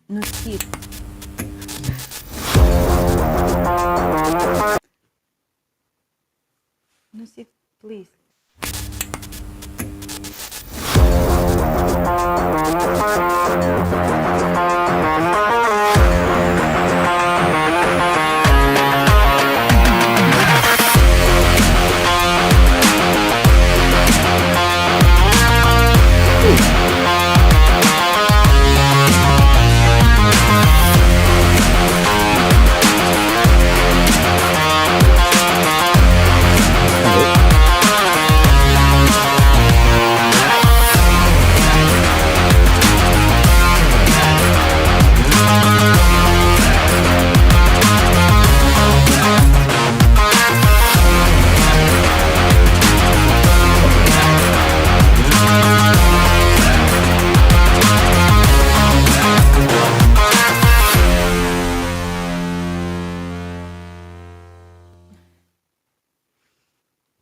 No sit. No sit, please.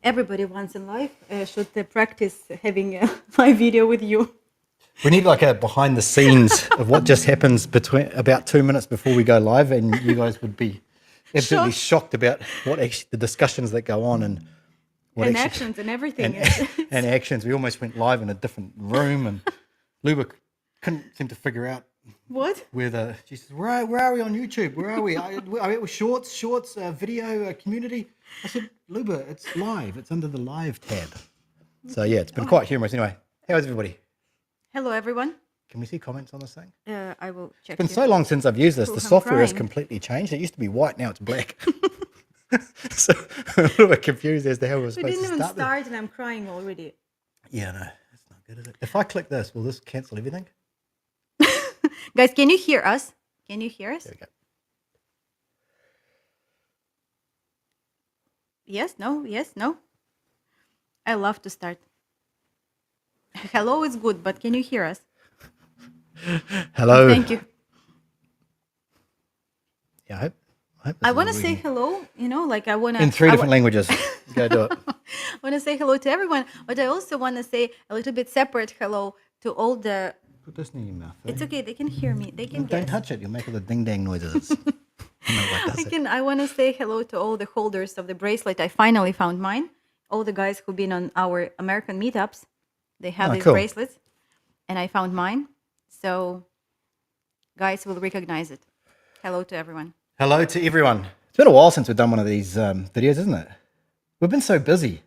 Everybody once in life should practice having my video with you. We need like a behind the scenes of what just happens between about 2 minutes before we go live, and you guys would be absolutely shocked about what actually the discussions that go on and what And actually, actions and everything. and actions. We almost went live in a different room, and Luba couldn't seem to figure out What? whether she says, where are we on YouTube? Where are we? Are we shorts, video, community? I said, Luba, it's live. It's under the live tab. So yeah, it's been quite humorous. Anyway, how is everybody? Hello, everyone. Can we see comments on this thing? I will check. It's been so long since I've used this. Ooh, The I'm software has crying. completely changed. It used to be white, now it's black. So I'm a little bit confused as to how we're We supposed didn't to even start this. start and I'm crying already. Yeah, no, it's not good, is it? If I click this, will this cancel everything? Guys, can you hear us? Can you hear us? There we go. Yes, no, yes, no. I love to start. Hello is good, but can you hear us? Hello. Thank you. Yeah, I hope this I is want to say working. hello, like I want to... In 3 different languages. Go do it. I want to say hello to everyone, but I also want to say a little bit separate hello to all the... Put this in your mouth. It's okay, they can hear me. They can Don't guess. touch it. You'll make all the ding-dang noises. I want to say hello to all the holders of the bracelet. I finally found mine. All the guys who've been on our American meetups, they have these cool. bracelets, and I found mine. So, guys will recognize it. Hello to everyone. Hello to everyone. It's been a while since we've done one of these videos, isn't it? We've been so busy.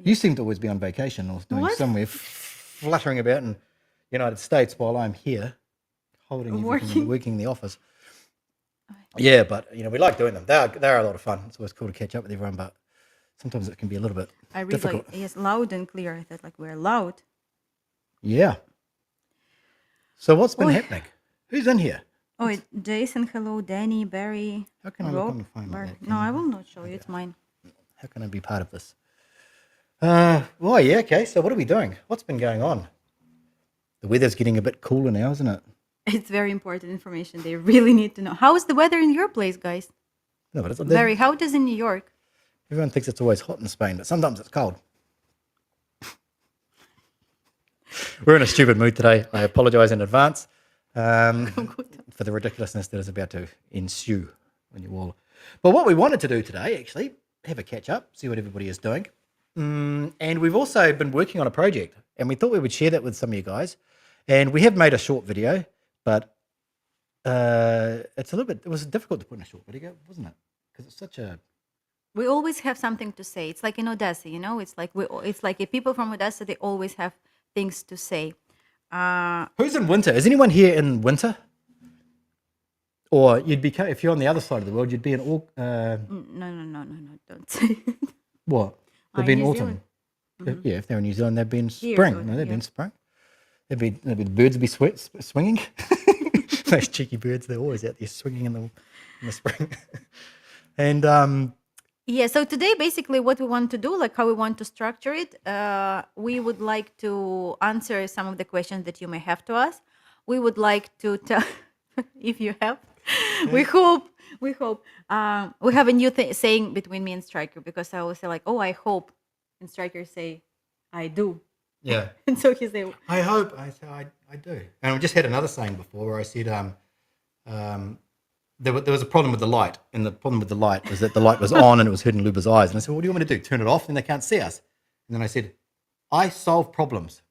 You seem to always be on vacation or doing What? somewhere, fluttering about in the United States while I'm here, holding everything and working in the office. Yeah, but we like doing them. They're a lot of fun. It's always cool to catch up with everyone, but sometimes it can be a little bit I read difficult. yes, loud and clear. I thought we're loud. Yeah. So what's been happening? Who's in here? Oh, Jason, hello, Danny, Barry, How can I look Rob. on the phone like that? No, I will not show you. It's mine. How can I be part of this? Well, yeah, okay. So what are we doing? What's been going on? The weather's getting a bit cooler now, isn't it? It's very important information. They really need to know. How is the weather in your place, guys? No, but Very. How it is in New York? Everyone thinks it's always hot in Spain, but sometimes it's cold. We're in a stupid mood today. I apologise in advance for the ridiculousness that is about to ensue when you all. But what we wanted to do today, actually, have a catch up, see what everybody is doing. And we've also been working on a project, and we thought we would share that with some of you guys. And we have made a short video, but it was difficult to put in a short video, wasn't it? Because it's such a... We always have something to say. It's like in Odessa, It's like if people from Odessa, they always have things to say. Who's in winter? Is anyone here in winter? Or you'd be, if you're on the other side of the world, you'd be in all... No, don't say it. What? They'd in be in New autumn. Zealand. Yeah, if they're in New Zealand, they'd be in Here, spring. so, No, they'd be yeah. in spring. The birds would be swinging. Those cheeky birds, they're always out there swinging in the spring. And Yeah, so today, basically, what we want to do, like how we want to structure it, we would like to answer some of the questions that you may have to us. We would like to tell, if you have, we hope. We have a new saying between me and Striker, because I always say like, oh, I hope, and Striker say, I do. Yeah. And so he said, I hope. I do. And I just had another saying before where I said, there was a problem with the light, and the problem with the light was that the light was on and it was hurting Luba's eyes. And I said, what do you want me to do? Turn it off? Then they can't see us. And then I said, I solve problems.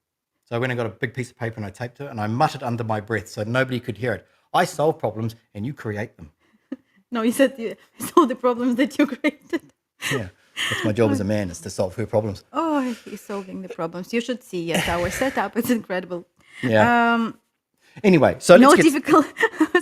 So I went and got a big piece of paper and I taped it and I muttered under my breath so nobody could hear it. I solve problems and you create them. no, he said, you solve the problems that you created. Yeah. That's my job as a man, is to solve her problems. Oh, he's solving the problems. You should see, yes, our setup. It's incredible. Yeah. Anyway, so No let's get... difficult.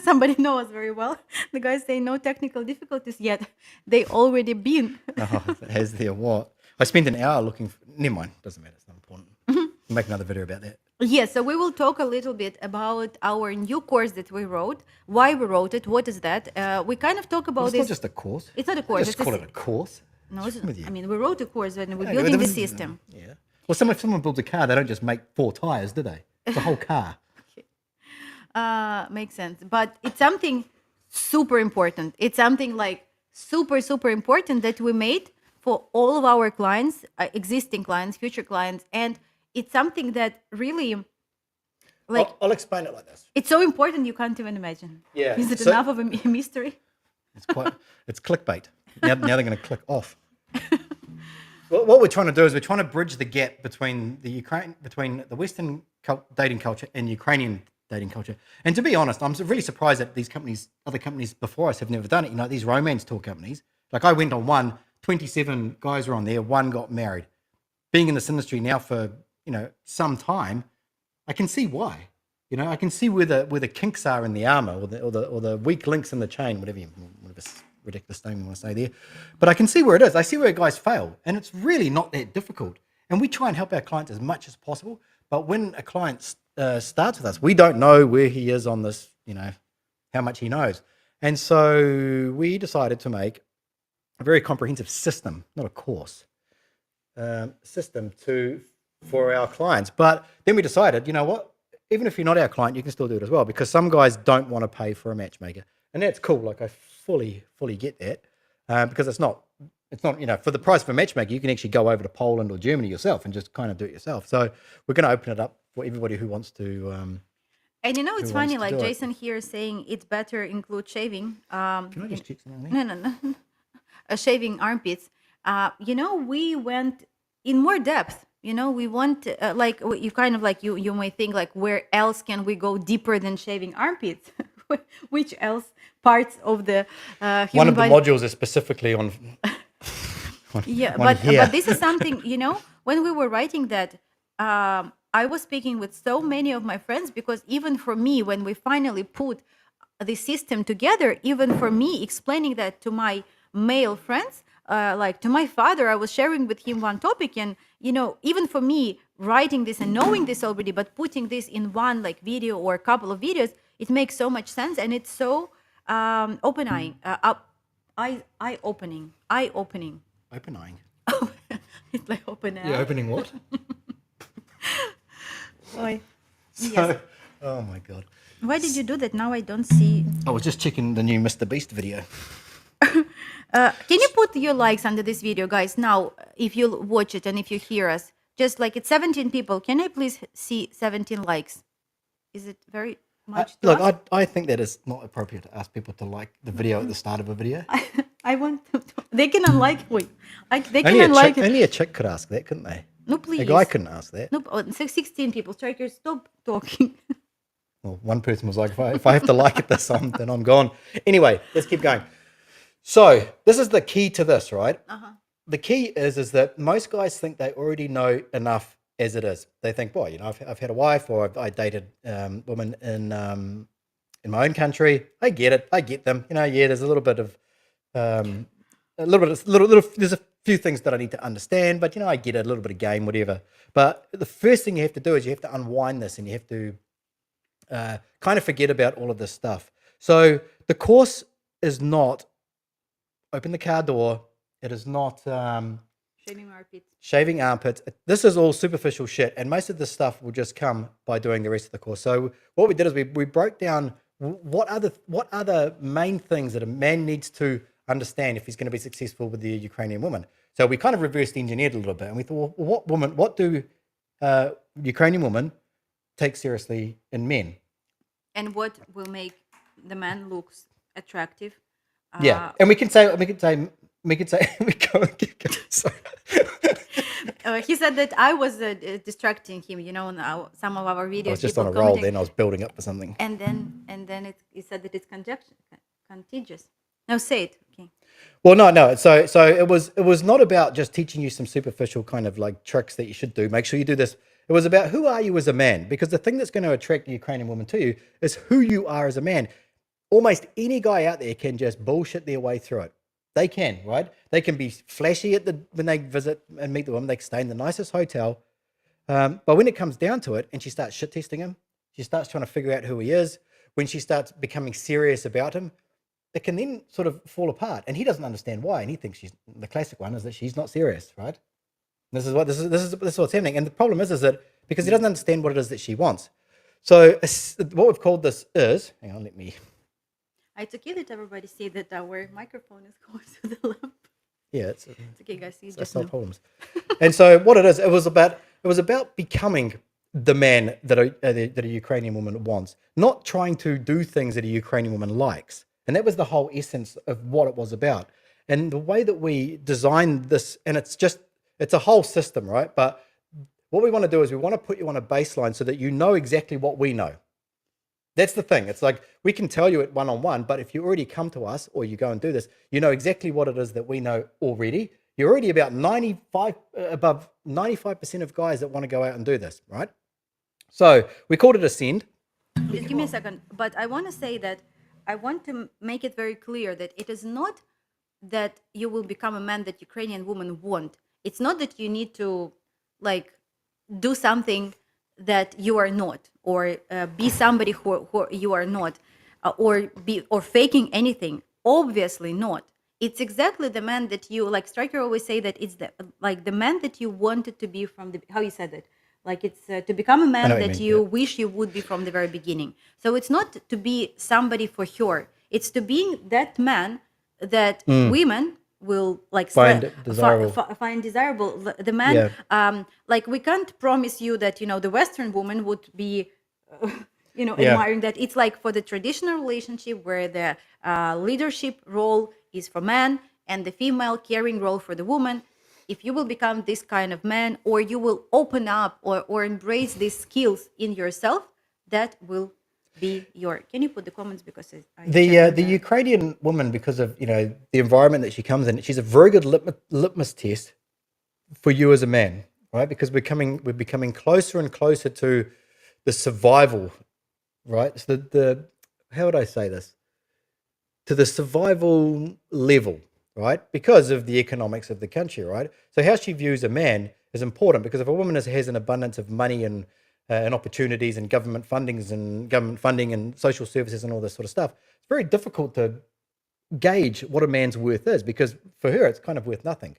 Somebody knows very well. The guys say no technical difficulties yet. They already been. Oh, has there what? I spent an hour looking for... Never mind. Doesn't matter. It's not important. We'll make another video about that. Yes, so we will talk a little bit about our new course that we wrote, why we wrote it, what is that. We kind of talk about It's this. not just a course. It's not a course. Just call it a course. No, What's it's, wrong with you? I mean, we wrote a course when we're Yeah, building but the there was- system. Yeah. Well, if someone builds a car, they don't just make 4 tires, do they? It's a whole car. Makes sense. But it's something super important. It's something like super, super important that we made for all of our clients, existing clients, future clients. And it's something that really, like, I'll explain it like this. it's so important you can't even imagine. Yeah, Is it so- enough of a mystery? It's clickbait. Now they're going to click off. Well, what we're trying to do is we're trying to bridge the gap between between the Western dating culture and Ukrainian dating culture. And to be honest, I'm really surprised that these companies, other companies before us, have never done it. You know, these romance tour companies. Like I went on one, 27 guys were on there, one got married. Being in this industry now for some time, I can see why. I can see where the kinks are in the armor, or the weak links in the chain, whatever ridiculous thing you want to say there. But I can see where it is. I see where guys fail, and it's really not that difficult. And we try and help our clients as much as possible. But when a client starts with us, we don't know where he is on this, how much he knows. And so we decided to make a very comprehensive system, not a course, system for our clients. But then we decided, you know what? Even if you're not our client, you can still do it as well, because some guys don't want to pay for a matchmaker, and that's cool. Like I fully get that, because it's not for the price of a matchmaker, you can actually go over to Poland or Germany yourself and just kind of do it yourself. So we're going to open it up for everybody who wants to. And it's who funny, wants to like do it. Jason here is saying it's better include shaving. Can I just check something there? No. Shaving armpits. We went in more depth. We want you kind of like you may think like, where else can we go deeper than shaving armpits? Which else parts of the human One of the body? modules is specifically on. Yeah, on here. but this is something, when we were writing that, I was speaking with so many of my friends, because even for me, when we finally put the system together, even for me explaining that to my male friends, like to my father, I was sharing with him one topic, and even for me writing this and knowing this already, but putting this in one like video or a couple of videos, it makes so much sense, and it's so eye-opening. Opening. It's like open air. Yeah, opening what? Oy. So, oh my god. Why did you do that? Now I don't see. I was just checking the new Mr. Beast video. Can you put your likes under this video, guys? Now, if you watch it and if you hear us, just like it's 17 people. Can I please see 17 likes? Is it very much? to Look, us? I think that it's not appropriate to ask people to like the video at the start of a video. I want to. They can unlike. Wait, they can Only unlike it. only a chick could ask that, couldn't they? No, please. A guy couldn't ask that. Nope. Oh, 16 people. Strikers, stop talking. Well, one person was like, if I have to like it this time, then I'm gone. Anyway, let's keep going. So this is the key to this, right? Uh-huh. The key is that most guys think they already know enough as it is. They think, well, I've had a wife, or I dated women in my own country. I get it. I get them. There's a little bit of there's a few things that I need to understand, but I get it, a little bit of game, whatever. But the first thing you have to do is you have to unwind this, and you have to kind of forget about all of this stuff. So the course is not open the car door. It is not Shaving armpits. shaving armpits. This is all superficial shit, and most of this stuff will just come by doing the rest of the course. So what we did is we broke down what are the main things that a man needs to understand if he's going to be successful with the Ukrainian woman. So we kind of reversed engineered a little bit, and we thought, well, what do Ukrainian woman takes seriously in men. And what will make the man looks attractive? Yeah, Uh, and we can say we go. Sorry. he said that I was distracting him. Now some of our I was videos, just on people a roll. commenting, Then I was building up for something. and then he said that it's contagious. No, say it. Okay. Well, no. So it was not about just teaching you some superficial kind of like tricks that you should do. Make sure you do this. It was about who are you as a man, because the thing that's going to attract the Ukrainian woman to you is who you are as a man. Almost any guy out there can just bullshit their way through it. They can, right? They can be flashy when they visit and meet the woman. They can stay in the nicest hotel. But when it comes down to it, and she starts shit testing him, she starts trying to figure out who he is. When she starts becoming serious about him, it can then sort of fall apart. And he doesn't understand why. And he thinks the classic one is that she's not serious, right? This is what's happening. And the problem is that because he doesn't understand what it is that she wants. So what we've called this is, hang on, let me. It's okay that everybody see that our microphone is close to the lamp. Yeah, It's okay, guys. You just solve know. problems. And so what it is, it was about becoming the man that a Ukrainian woman wants, not trying to do things that a Ukrainian woman likes. And that was the whole essence of what it was about. And the way that we designed this, and it's a whole system, right? But what we want to do is we want to put you on a baseline so that you know exactly what we know. That's the thing. It's like we can tell you it one-on-one, but if you already come to us or you go and do this, you know exactly what it is that we know already. You're already about above 95% of guys that want to go out and do this, right? So we called it Ascend. Just give me a second. But I want to say that I want to make it very clear that it is not that you will become a man that Ukrainian women want. It's not that you need to like do something that you are not, or be somebody who you are not, or faking anything. Obviously not. It's exactly the man that you like. Striker always say that it's the man that you wanted to be from the, how you said it. Like it's to become a I man know what that you mean, you wish you would be from the very beginning. So it's not to be somebody for her. It's to being that man that women will like Find desirable. find desirable. The man, Yeah. like we can't promise you that the Western woman would be Yeah. admiring that. It's like for the traditional relationship where the leadership role is for man and the female caring role for the woman. If you will become this kind of man, or you will open up or embrace these skills in yourself, that will be your. Can you put the comments, because I The Ukrainian woman, because of the environment that she comes in, she's a very good litmus test for you as a man, right? Because we're becoming closer and closer to the survival, right? So the how would I say this? To the survival level, right? Because of the economics of the country, right? So how she views a man is important, because if a woman has an abundance of money and opportunities and government funding and social services and all this sort of stuff, it's very difficult to gauge what a man's worth is, because for her it's kind of worth nothing.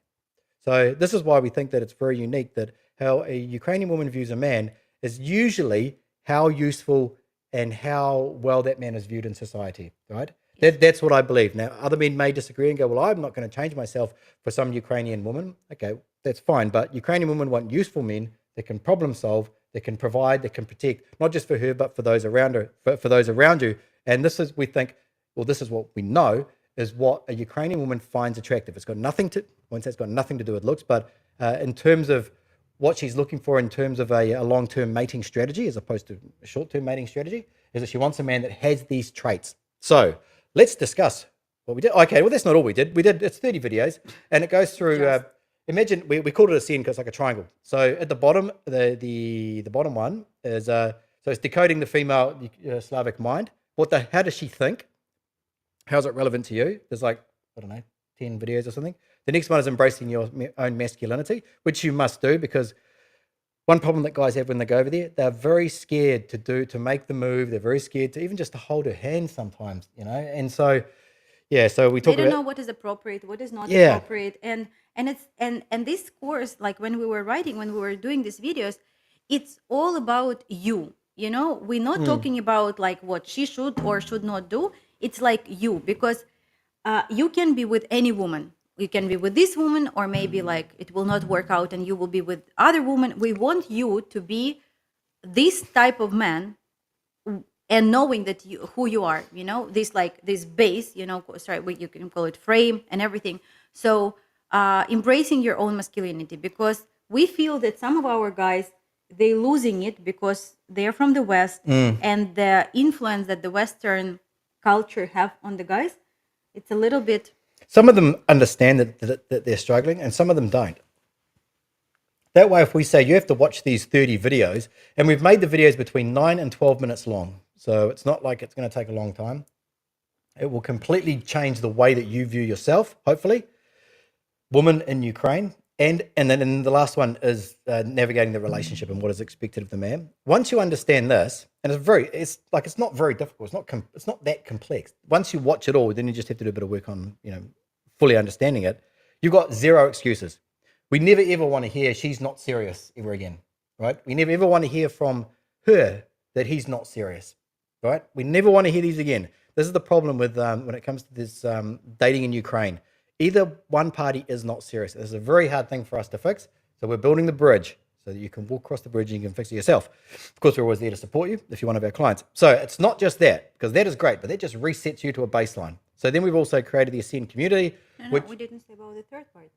So this is why we think that it's very unique that how a Ukrainian woman views a man is usually how useful and how well that man is viewed in society, right? That's what I believe. Now, other men may disagree and go, well, I'm not going to change myself for some Ukrainian woman. Okay, that's fine. But Ukrainian women want useful men that can problem solve, that can provide, that can protect, not just for her, but for those around her, for those around you. And this is, we think, well, this is what we know is what a Ukrainian woman finds attractive. It's got nothing to, once it's got nothing to do with looks, but in terms of what she's looking for in terms of a long-term mating strategy as opposed to a short-term mating strategy, is that she wants a man that has these traits. So let's discuss what we did. Okay, well, that's not all we did. It's 30 videos, and it goes through, imagine, we called it a scene because it's like a triangle. So at the bottom, the bottom one is, so it's decoding the female Slavic mind. How does she think? How's it relevant to you? There's like, I don't know, 10 videos or something. The next one is embracing your own masculinity, which you must do, because one problem that guys have when they go over there, they're very scared to make the move. They're very scared to even just to hold her hand sometimes, And so, yeah, so we talk They about. don't know what is appropriate, what is not appropriate, and this course, like when we were doing these videos, it's all about you. We're not talking about like what she should or should not do. It's like you, because you can be with any woman. you can be with this woman, or maybe like it will not work out and you will be with other woman. We want you to be this type of man, and knowing that you who you are, this like this base, sorry, you can call it frame and everything. So embracing your own masculinity, because we feel that some of our guys, they losing it because they're from the West, and the influence that the Western culture have on the guys, it's a little bit. Some of them understand that they're struggling, and some of them don't. That way, if we say you have to watch these 30 videos, and we've made the videos between 9 and 12 minutes long, so it's not like it's going to take a long time. It will completely change the way that you view yourself, hopefully. Woman in Ukraine. And then the last one is navigating the relationship and what is expected of the man. Once you understand this, and it's not very difficult. It's not that complex. Once you watch it all, then you just have to do a bit of work on, fully understanding it. You've got zero excuses. We never ever want to hear she's not serious ever again, right? We never ever want to hear from her that he's not serious, right? We never want to hear these again. This is the problem with when it comes to this dating in Ukraine. Either one party is not serious. This is a very hard thing for us to fix. So we're building the bridge so that you can walk across the bridge and you can fix it yourself. Of course, we're always there to support you if you're one of our clients. So it's not just that, because that is great, but that just resets you to a baseline. So then we've also created the Ascend community. No, we didn't say about the third part.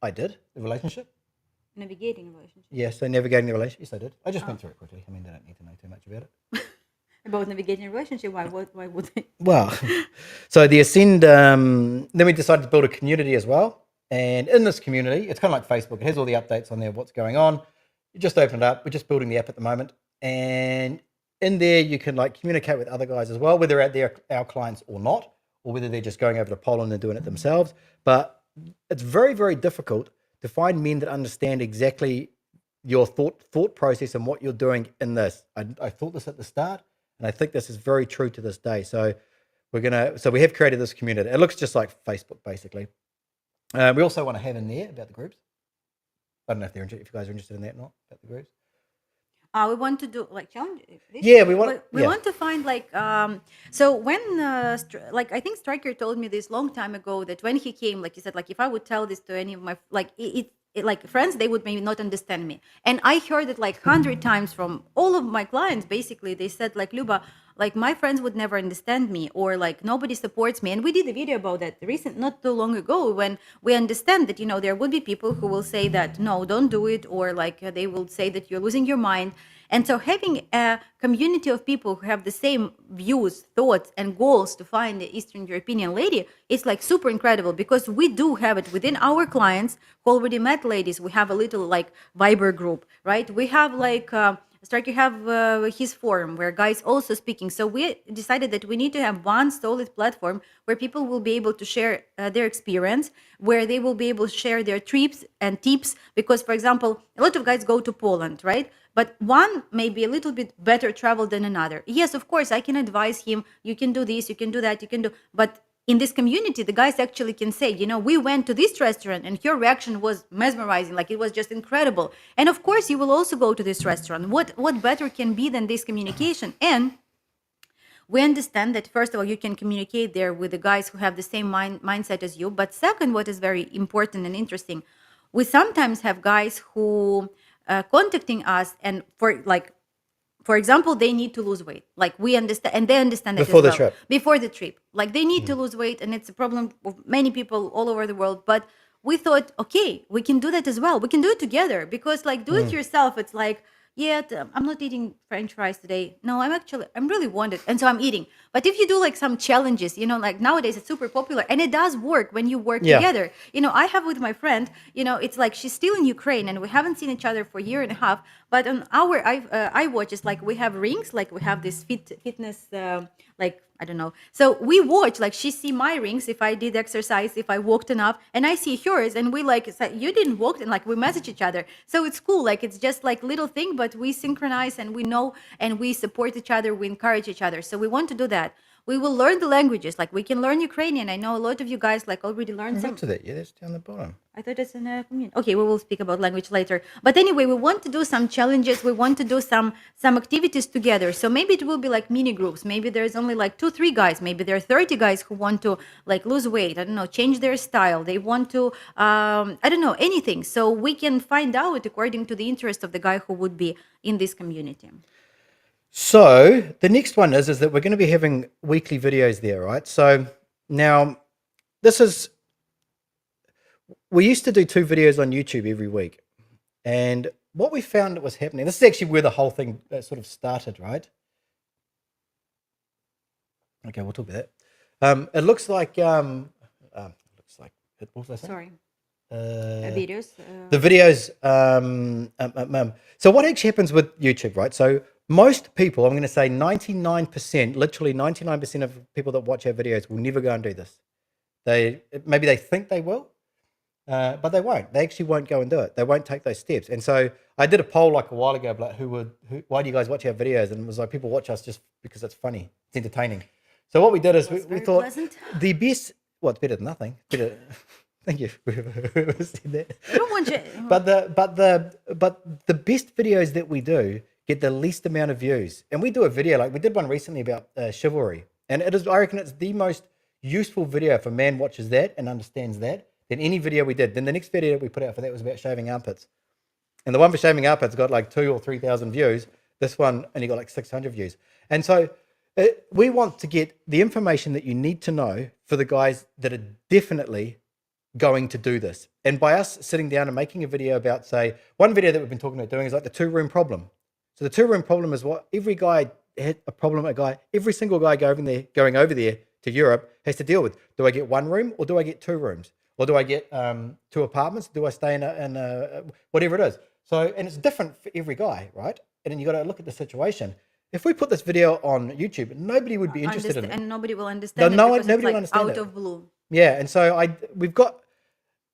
I did, the relationship. Navigating a relationship. Yeah, so navigating the relationship. Yes, I did. I just went through it quickly. I mean, they don't need to know too much about it. About navigating a relationship? Why would they? Well, so the Ascend, then we decided to build a community as well. And in this community, it's kind of like Facebook. It has all the updates on there, what's going on. You just open it up. We're just building the app at the moment. And in there, you can like communicate with other guys as well, whether they're our clients or not, or whether they're just going over to Poland and doing it themselves. But it's very, very difficult to find men that understand exactly your thought process and what you're doing in this. I thought this at the start. And I think this is very true to this day. So we have created this community. It looks just like Facebook, basically. We also want to have in there about the groups. I don't know if you guys are interested in that or not, about the groups. We want to do like challenge. Yeah, we want to find like so when I think Striker told me this long time ago that when he came, like he said, like if I would tell this to any of my like friends, they would maybe not understand me. And I heard it like 100 times from all of my clients. Basically, they said like, Luba, like my friends would never understand me, or like nobody supports me. And we did a video about that not too long ago, when we understand that, there would be people who will say that, no, don't do it. Or like they will say that you're losing your mind. And so having a community of people who have the same views, thoughts, and goals to find the Eastern European lady is like super incredible, because we do have it within our clients who already met ladies. We have a little like Viber group, right? We have like Striker have his forum where guys also speaking. So we decided that we need to have one solid platform where people will be able to share their experience, where they will be able to share their trips and tips. Because, for example, a lot of guys go to Poland, right? But one may be a little bit better traveled than another. Yes, of course, I can advise him. You can do this, you can do that, you can do. But in this community, the guys actually can say, we went to this restaurant and your reaction was mesmerizing. Like it was just incredible. And of course, you will also go to this restaurant. What better can be than this communication? And we understand that, first of all, you can communicate there with the guys who have the same mindset as you. But second, what is very important and interesting, we sometimes have guys who contacting us, and for example, they need to lose weight. Like we understand, and they understand that before the trip. Like they need to lose weight, and it's a problem of many people all over the world. But we thought, okay, we can do that as well. We can do it together, because like do it yourself. It's like, I'm not eating French fries today. No, I'm really wanted, and so I'm eating. But if you do like some challenges, like nowadays it's super popular, and it does work when you work together. I have with my friend, it's like she's still in Ukraine, and we haven't seen each other for a year and a half. But on our iWatch, it's like we have rings, like we have this fitness, like I don't know. So we watch, like she see my rings if I did exercise, if I walked enough, and I see hers, and we like you didn't walk, and like we message each other. So it's cool, like it's just like little thing, but we synchronize and we know and we support each other, we encourage each other. So we want to do that. We will learn the languages. Like we can learn Ukrainian. I know a lot of you guys like already learned some. To that, yeah, that's down the bottom. I thought it's in a community. Okay, we will speak about language later. But anyway, we want to do some challenges. We want to do some activities together. So maybe it will be like mini groups. Maybe there's only like 2-3 guys. Maybe there are 30 guys who want to like lose weight. I don't know, change their style. They want to I don't know, anything. So we can find out according to the interest of the guy who would be in this community. So the next one is that we're going to be having weekly videos there, right? So now this is, we used to do 2 videos on YouTube every week. And what we found that was happening, this is actually where the whole thing sort of started, right? Okay, we'll talk about that. It looks like, what was I saying? Sorry. The Videos. videos. So what actually happens with YouTube, right? So most people, I'm going to say 99%, literally 99% of people that watch our videos will never go and do this. Maybe they think they will, but they won't. They actually won't go and do it. They won't take those steps. And so I did a poll like a while ago, like why do you guys watch our videos? And it was like, people watch us just because it's funny, it's entertaining. So what we did is we thought pleasant. the best, well, it's better than nothing. Better. Thank you. Whoever said that. I don't want you. But the best videos that we do get the least amount of views. And we do a video, like we did one recently about chivalry. And it is, I reckon it's the most useful video if a man watches that and understands that than any video we did. Then the next video that we put out for that was about shaving armpits. And the one for shaving armpits got like 2,000 or 3,000 views. This one only got like 600 views. And so we want to get the information that you need to know for the guys that are definitely going to do this. And by us sitting down and making a video about, say, one video that we've been talking about doing is like the 2-room problem. So the 2-room problem is what every guy had a problem, every single guy going over there to Europe has to deal with. Do I get 1 room or do I get 2 rooms? Or do I get 2 apartments? Do I stay in a whatever it is? So, and it's different for every guy, right? And then you got to look at the situation. If we put this video on YouTube, nobody would be interested in it. And nobody will understand Nobody will understand out it. of blue. Yeah, and so we've got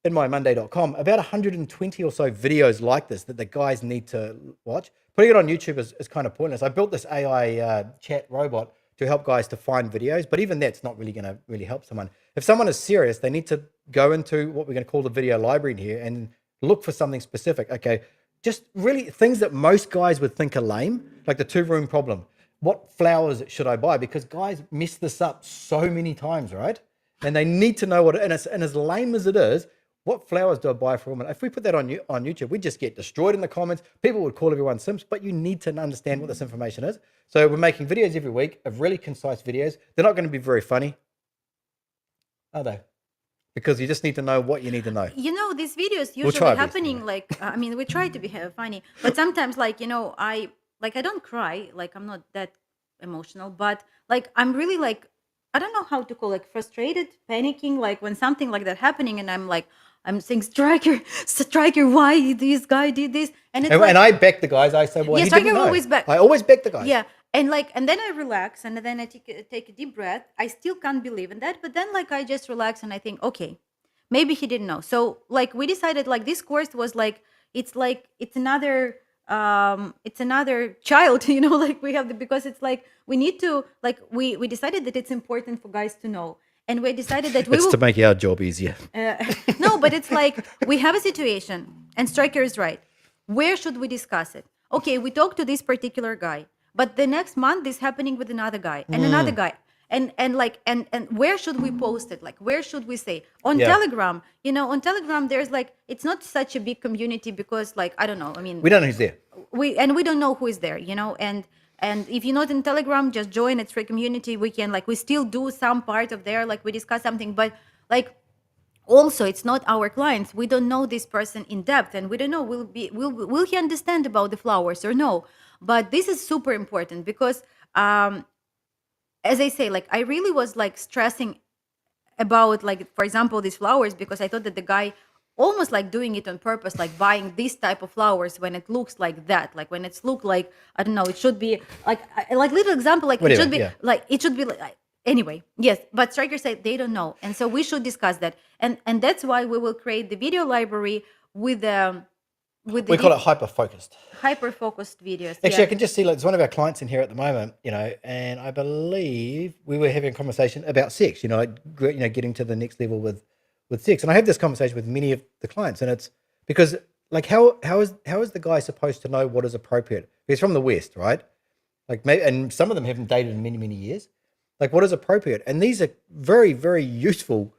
in mymonday.com about 120 or so videos like this that the guys need to watch. Putting it on YouTube is kind of pointless. I built this AI chat robot to help guys to find videos, but even that's not really going to really help someone. If someone is serious, they need to go into what we're going to call the video library in here and look for something specific. Okay, just really things that most guys would think are lame, like the 2-room problem. What flowers should I buy? Because guys mess this up so many times, right? And they need to know and as lame as it is, what flowers do I buy for a woman? If we put that on YouTube, we just get destroyed in the comments. People would call everyone simps, but you need to understand what this information is. So we're making videos every week of really concise videos. They're not going to be very funny, are they? Because you just need to know what you need to know. You know, these videos usually happening we try to be funny, but sometimes I don't cry, like I'm not that emotional, but like I'm really like, I don't know how to call, like frustrated, panicking, like when something like that happening and I'm saying, Striker, why this guy did this? And I back the guys. I say, well, yeah, he Striker didn't know. always back. I always back the guys. Yeah. And then I relax and then I take a deep breath. I still can't believe in that. But then I just relax and I think, okay, maybe he didn't know. So we decided this course was it's another child, we have because it's we need to we decided that it's important for guys to know. And we decided that to make our job easier. No, but it's we have a situation and Striker is right. Where should we discuss it? Okay, we talked to this particular guy, but the next month this happening with another guy and another guy. And where should we post it? Where should we say? On Telegram, on Telegram, there's it's not such a big community because I don't know. I mean, we don't know who's there. We don't know who is there, and if you're not in Telegram, just join. It's free community. We can we still do some part of there, we discuss something, but also it's not our clients. We don't know this person in depth, and we don't know will he understand about the flowers or no. But this is super important because as I say, I really was stressing about for example these flowers because I thought that the guy almost doing it on purpose, buying this type of flowers when it looks like that, when it's look like, I don't know, it should be little example, whatever, it should be it should be anyway, yes. But Striker said they don't know, and so we should discuss that, and that's why we will create the video library with with the We call it hyper-focused. hyper-focused videos. Actually, I Yeah. can just see, like, there's one of our clients in here at the moment, and I believe we were having a conversation about sex, getting to the next level with sex. And I have this conversation with many of the clients, and it's because, like, how is the guy supposed to know what is appropriate? He's from the West, right? Like, maybe, and some of them haven't dated in many, many years. Like, what is appropriate? And these are very, very useful,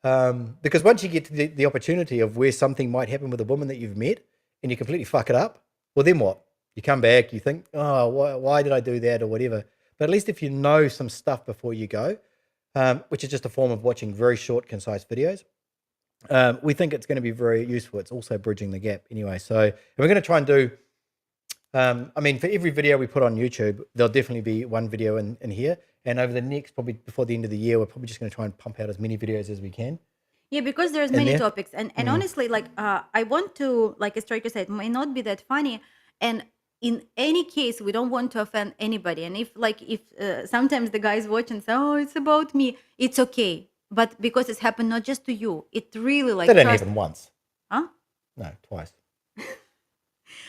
because once you get to the opportunity of where something might happen with a woman that you've met and you completely fuck it up, well, then what? You come back, you think, oh, why did I do that or whatever? But at least if you know some stuff before you go, which is just a form of watching very short, concise videos, we think it's going to be very useful. It's also bridging the gap anyway. So and we're going to try and do, for every video we put on YouTube, there'll definitely be one video in here. And over the next, probably before the end of the year, we're probably just going to try and pump out as many videos as we can. Yeah, because there's In many there. topics, and honestly, like I want to, like as Striker said, it may not be that funny, and in any case, we don't want to offend anybody. And if sometimes the guys watch and say, "Oh, it's about me," it's okay, but because it's happened not just to you, it really like That didn't trust, happen once. huh? No, twice.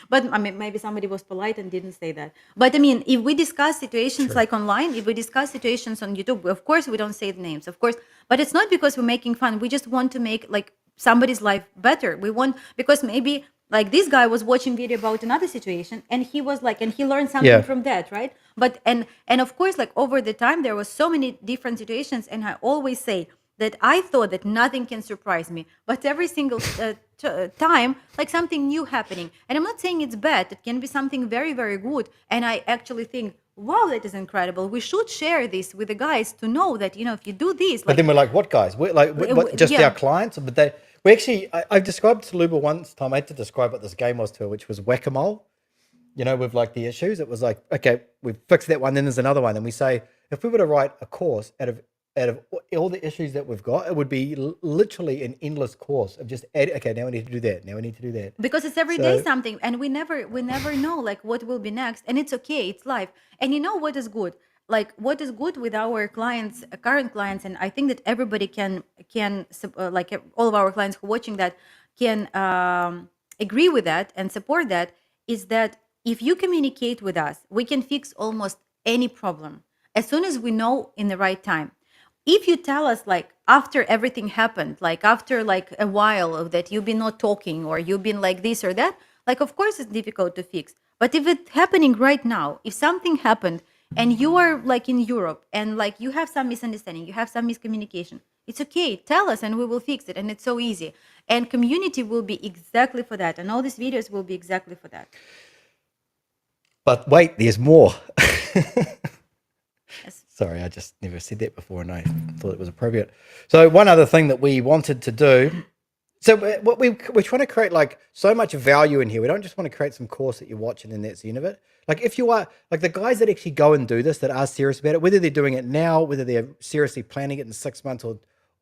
But I mean, maybe somebody was polite and didn't say that. But I mean, if we discuss situations like online, if we discuss situations on YouTube, of course we don't say the names, of course. But it's not because we're making fun. We just want to make like somebody's life better. We want, because maybe like this guy was watching video about another situation and he was like, and he learned something Yeah. from that, right? But and of course, like over the time, there was so many different situations, and I always say that I thought that nothing can surprise me, but every single time, like something new happening. And I'm not saying it's bad. It can be something very, very good. And I actually think, wow, that is incredible. We should share this with the guys to know that, if you do this, But like, then we're like, what guys? We're like, what, just yeah. our clients? But we actually, I've described to Luba once time, I had to describe what this game was to her, which was whack-a-mole, with like the issues. It was like, okay, we fixed that one, then there's another one. And we say, if we were to write a course out of all the issues that we've got, it would be literally an endless course of just okay, now we need to do that, now we need to do that, Because it's every day so something, and we never know like what will be next, and it's okay, it's life. And you know what is good, like what is good with our clients, current clients, and I think that everybody like all of our clients who are watching that can agree with that and support that, is that if you communicate with us, we can fix almost any problem as soon as we know in the right time. If you tell us like after everything happened, like after like a while of that you've been not talking or you've been like this or that, like of course it's difficult to fix. But if it's happening right now, if something happened and you are like in Europe and like you have some misunderstanding, you have some miscommunication, it's okay, tell us and we will fix it. And it's so easy. And community will be exactly for that. And all these videos will be exactly for that. but wait, there's more. Yes. Sorry, I just never said that before, and I thought it was appropriate. So one other thing that we wanted to do, so what we're trying to create like so much value in here. We don't just want to create some course that you watch and then that's the end of it. Like if you are like the guys that actually go and do this, that are serious about it, whether they're doing it now, whether they're seriously planning it in 6 months or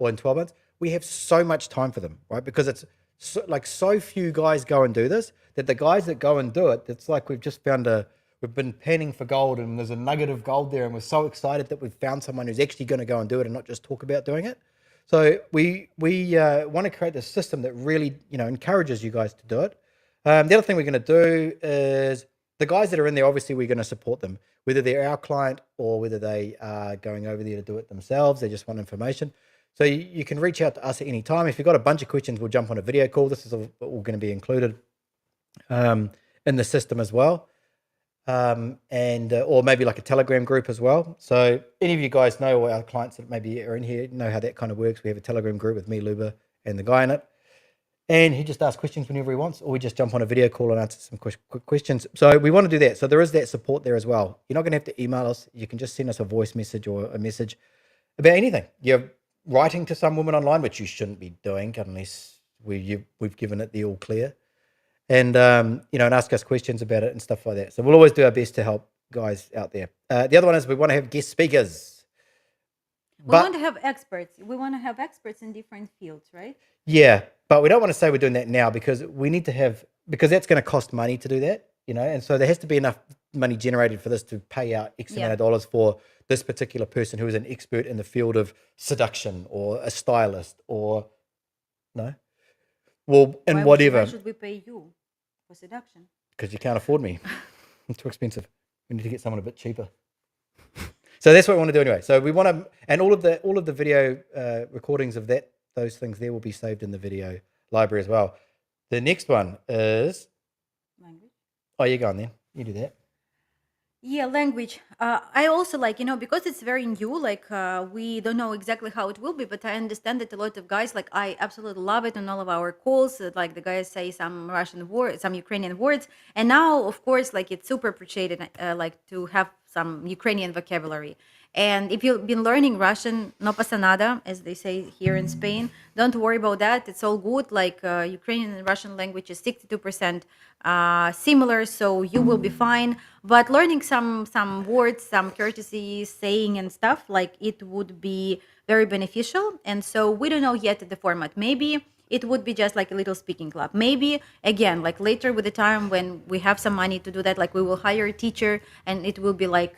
in 12 months, we have so much time for them, right? Because it's so few guys go and do this, that the guys that go and do it, it's like we've just found we've been panning for gold and there's a nugget of gold there, and we're so excited that we've found someone who's actually going to go and do it and not just talk about doing it. So we want to create this system that really encourages you guys to do it. The other thing we're going to do is the guys that are in there, obviously we're going to support them, whether they're our client or whether they are going over there to do it themselves. They just want information. So you can reach out to us at any time. If you've got a bunch of questions, we'll jump on a video call. This is all going to be included in the system as well. And or maybe like a Telegram group as well. So any of you guys know, or our clients that maybe are in here know how that kind of works. We have a Telegram group with me, Luba, and the guy in it. And he just asks questions whenever he wants, or we just jump on a video call and answer some quick questions. So we want to do that. So there is that support there as well. You're not going to have to email us. You can just send us a voice message or a message about anything. You're writing to some woman online, which you shouldn't be doing unless we've given it the all clear. And, and ask us questions about it and stuff like that. So we'll always do our best to help guys out there. The other one is we want to have guest speakers. We want to have experts. We want to have experts in different fields, right? Yeah, but we don't want to say we're doing that now because we need to have, because that's going to cost money to do that, and so there has to be enough money generated for this to pay out X amount of dollars for this particular person who is an expert in the field of seduction or a stylist or, no? Well, and whatever. Why should we pay you? For seduction. Because you can't afford me. I'm too expensive. We need to get someone a bit cheaper. So that's what we want to do anyway. So we want to, and all of the video recordings of those things there will be saved in the video library as well. The next one is Language. Oh, you go on then. You do that. Yeah, language. I also like, because it's very new, like we don't know exactly how it will be, but I understand that a lot of guys, like I absolutely love it on all of our calls. Like the guys say some Russian words, some Ukrainian words. And now, of course, like it's super appreciated, like to have some Ukrainian vocabulary. And if you've been learning Russian, no pasa nada, as they say here in Spain, don't worry about that. It's all good. Like Ukrainian and Russian language is 62% similar, so you will be fine. But learning some words, some courtesy, saying and stuff, like it would be very beneficial. And so we don't know yet the format. Maybe it would be just like a little speaking club. Maybe again, like later with the time when we have some money to do that, like we will hire a teacher and it will be like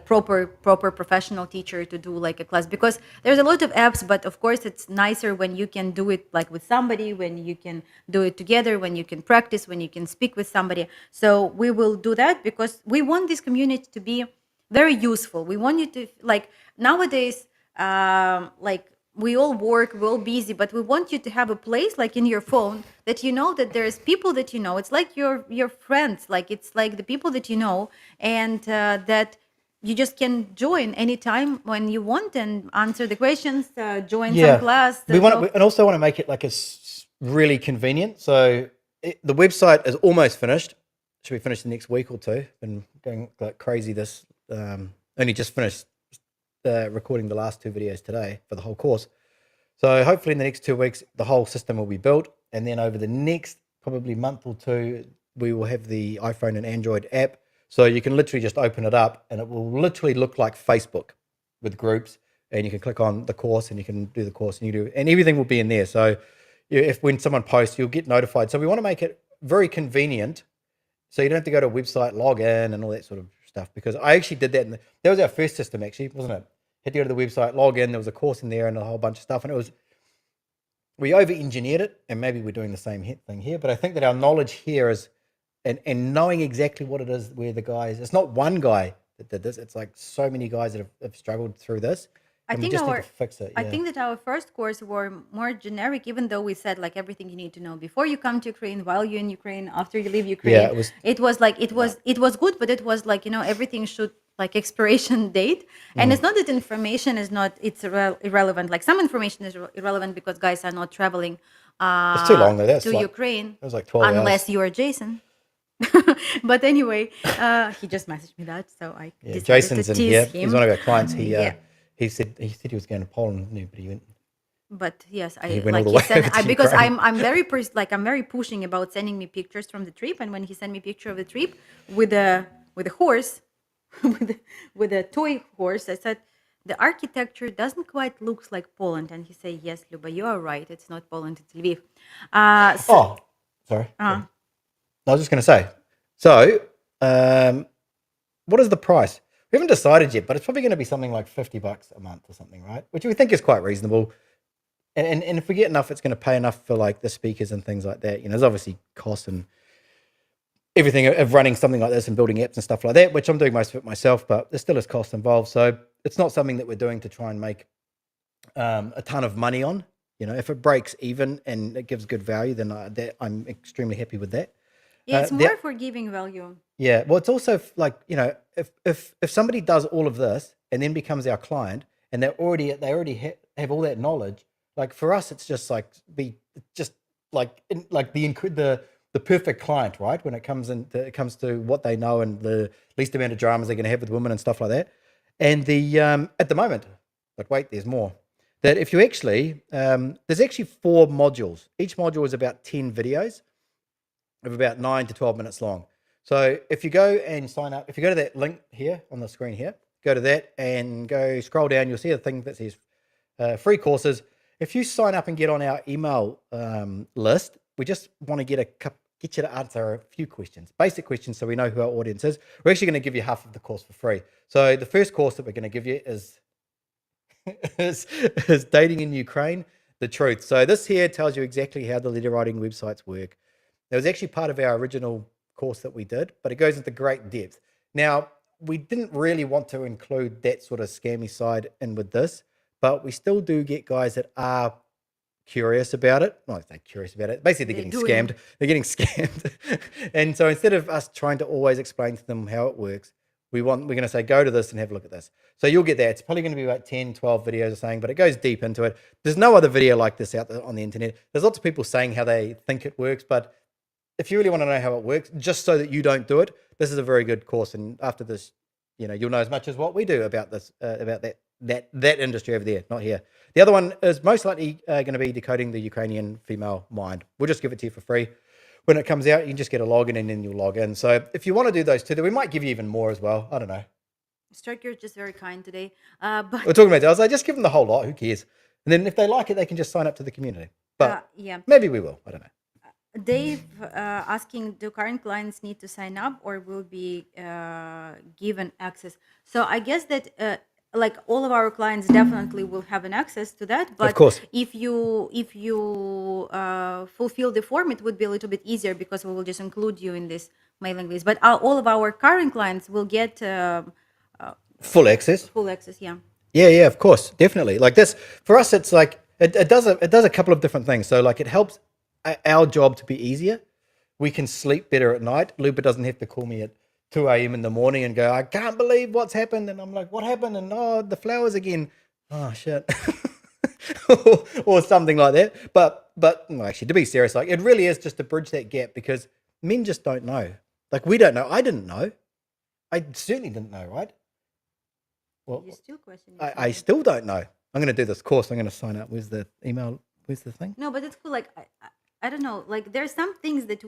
proper professional teacher to do like a class, because there's a lot of apps, but of course it's nicer when you can do it like with somebody, when you can do it together, when you can practice, when you can speak with somebody. So we will do that because we want this community to be very useful. We want you to, like, nowadays, like we all work, we're all busy, but we want you to have a place like in your phone that you know that there's people that you know. It's like your friends, like it's like the people that you know, and that you just can join anytime when you want and answer the questions, join some class. We want and also want to make it like really convenient. So the website is almost finished. Should be finished the next week or two. Been going like crazy. This only just finished recording the last 2 videos today for the whole course. So hopefully in the next 2 weeks, the whole system will be built. And then over the next probably month or two, we will have the iPhone and Android app. So you can literally just open it up and it will literally look like Facebook with groups. And you can click on the course and you can do the course and everything will be in there. So if when someone posts, you'll get notified. So we want to make it very convenient. So you don't have to go to a website, log in and all that sort of stuff, because I actually did that. That was our first system actually, wasn't it? Had to go to the website, log in, there was a course in there and a whole bunch of stuff. And we over-engineered it, and maybe we're doing the same thing here. But I think that our knowledge here is, and knowing exactly what it is, where the guys, it's not one guy that did this. It's like so many guys that have struggled through this. I And we think just need our to fix it. I Yeah. think that our first course were more generic, even though we said like everything you need to know before you come to Ukraine, while you're in Ukraine, after you leave Ukraine. Yeah, it was. It was like it was good, but it was like everything should like expiration date. And it's not that information is not irrelevant. Like some information is irrelevant because guys are not traveling It's too long though. That's to like, Ukraine it was like 12 unless hours. you are Jason. But anyway, he just messaged me that, so I Yeah, decided Jason's to in tease here. him. He's one of our clients. Yeah. He said he was going to Poland, but he went. But yes, He I went all like the he way sent over to because Ukraine. I'm very I'm very pushing about sending me pictures from the trip, and when he sent me picture of the trip with a horse, with a toy horse, I said the architecture doesn't quite looks like Poland, and he said yes, Luba, you are right, it's not Poland, it's Lviv. Oh, sorry. Uh, I was just going to say. So, what is the price? We haven't decided yet, but it's probably going to be something like $50 a month or something, right? Which we think is quite reasonable. And if we get enough, it's going to pay enough for like the speakers and things like that. There's obviously costs and everything of running something like this and building apps and stuff like that, which I'm doing most of it myself, but there still is cost involved. So it's not something that we're doing to try and make a ton of money on. If it breaks even and it gives good value, then I'm extremely happy with that. yeah, it's the- more for giving value. Yeah, well, it's also like if somebody does all of this and then becomes our client and they already have all that knowledge, like for us, it's just like the perfect client, right? When it comes to what they know and the least amount of dramas they're going to have with women and stuff like that. And the at the moment, but wait, there's more. That if you actually there's actually 4 modules. Each module is about 10 videos of about 9 to 12 minutes long. So if you go and sign up, if you go to that link here on the screen here, go to that and go scroll down, you'll see a thing that says free courses. If you sign up and get on our email list, we just want to get you to answer a few questions, basic questions, so we know who our audience is. We're actually going to give you half of the course for free. So the first course that we're going to give you is is dating in Ukraine, the truth. So this here tells you exactly how the letter writing websites work. It was actually part of our original course that we did, but it goes into great depth. Now, we didn't really want to include that sort of scammy side in with this, but we still do get guys that are curious about it. Well, they're curious about it. Basically, they're getting scammed. They're getting scammed. And so instead of us trying to always explain to them how it works, we're going to say, go to this and have a look at this. So you'll get that. It's probably going to be about 10, 12 videos or something, but it goes deep into it. There's no other video like this out there on the internet. There's lots of people saying how they think it works, but if you really want to know how it works, just so that you don't do it, this is a very good course. And after this, you'll know as much as what we do about this, about that industry over there, not here. The other one is most likely going to be decoding the Ukrainian female mind. We'll just give it to you for free. When it comes out, you can just get a login and then you'll log in. So if you want to do those two, then we might give you even more as well. I don't know. Striker is just very kind today. But we're talking about that. I was like, just give them the whole lot. Who cares? And then if they like it, they can just sign up to the community. But yeah, maybe we will. I don't know. Dave asking, do current clients need to sign up or will be given access? So I guess that like all of our clients definitely will have an access to that. But of course, if you fulfill the form, it would be a little bit easier because we will just include you in this mailing list. But all of our current clients will get full access. Full access, yeah. Yeah, of course, definitely. Like this for us, it's like it does a couple of different things. So like it helps our job to be easier. We can sleep better at night. Lupa doesn't have to call me at 2 a.m. in the morning and go, I can't believe what's happened. And I'm like, what happened? And the flowers again. Oh shit. or something like that. But no, actually, to be serious, like it really is just to bridge that gap because men just don't know. Like we don't know. I didn't know. I certainly didn't know, right? Well, you're still questioning. I still don't know. I'm going to do this course. I'm going to sign up. Where's the email? Where's the thing? No, but it's cool. Like I don't know. Like there's some things that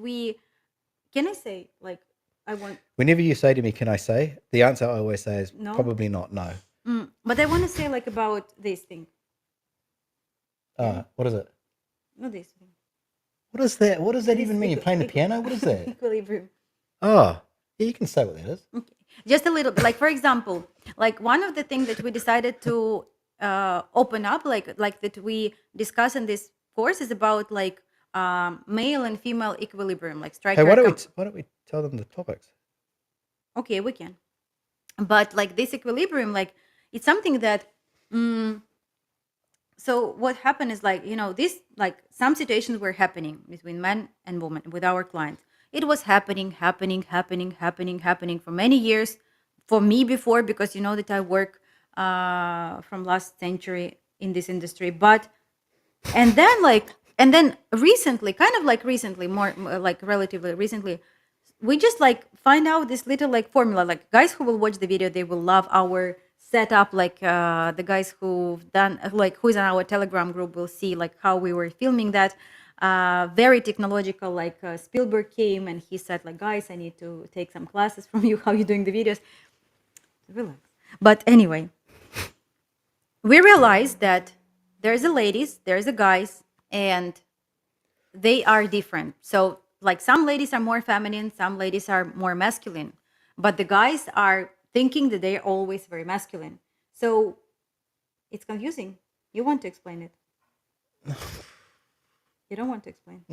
can I say like I want. Whenever you say to me, "Can I say?" the answer I always say is no? Probably not. No. But I want to say like about this thing. What is it? Not this thing. What is that? What does that even mean? You're playing the piano? What is that? Equilibrium. Oh, yeah, you can say what that is. Okay. Just a little bit. Like for example, like one of the things that we decided to open up, like that we discuss in this course, is about like male and female equilibrium, like striker. Hey, why don't we tell them the topics? Okay, we can. But like this equilibrium, like it's something that. So what happened is like this like some situations were happening between men and women with our clients. It was happening for many years. For me before, because you know that I work from last century in this industry, and then recently, more like relatively recently, we just like find out this little like formula. Like guys who will watch the video, they will love our setup. Like the guys who've done like who's in our Telegram group will see like how we were filming that. Very technological. Like Spielberg came and he said like, guys, I need to take some classes from you. How you doing the videos? Relax. But anyway, we realized that there's a ladies, there's a guys, and they are different. So like some ladies are more feminine, some ladies are more masculine, but the guys are thinking that they're always very masculine. So it's confusing. You want to explain it? You don't want to explain?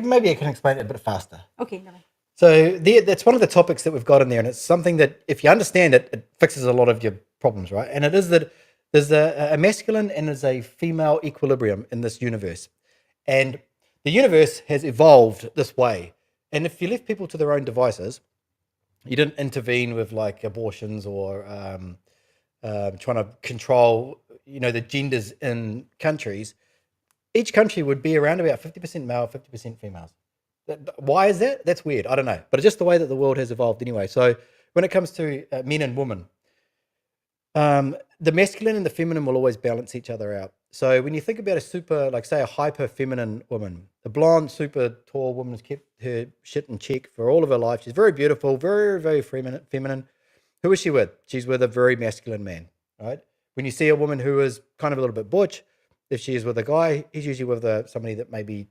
Maybe I can explain it a bit faster. Okay, go ahead. So that's one of the topics that we've got in there, and it's something that if you understand it, it fixes a lot of your problems, right? And it is that there's a masculine and there's a female equilibrium in this universe. And the universe has evolved this way. And if you left people to their own devices, you didn't intervene with like abortions or trying to control, the genders in countries, each country would be around about 50% male, 50% females. Why is that? That's weird. I don't know. But it's just the way that the world has evolved anyway. So when it comes to men and women, the masculine and the feminine will always balance each other out. So when you think about a super, like say a hyper feminine woman, the blonde, super tall woman has kept her shit in check for all of her life. She's very beautiful, very, very feminine. Who is she with? She's with a very masculine man, right? When you see a woman who is kind of a little bit butch, if she is with a guy, he's usually with somebody that maybe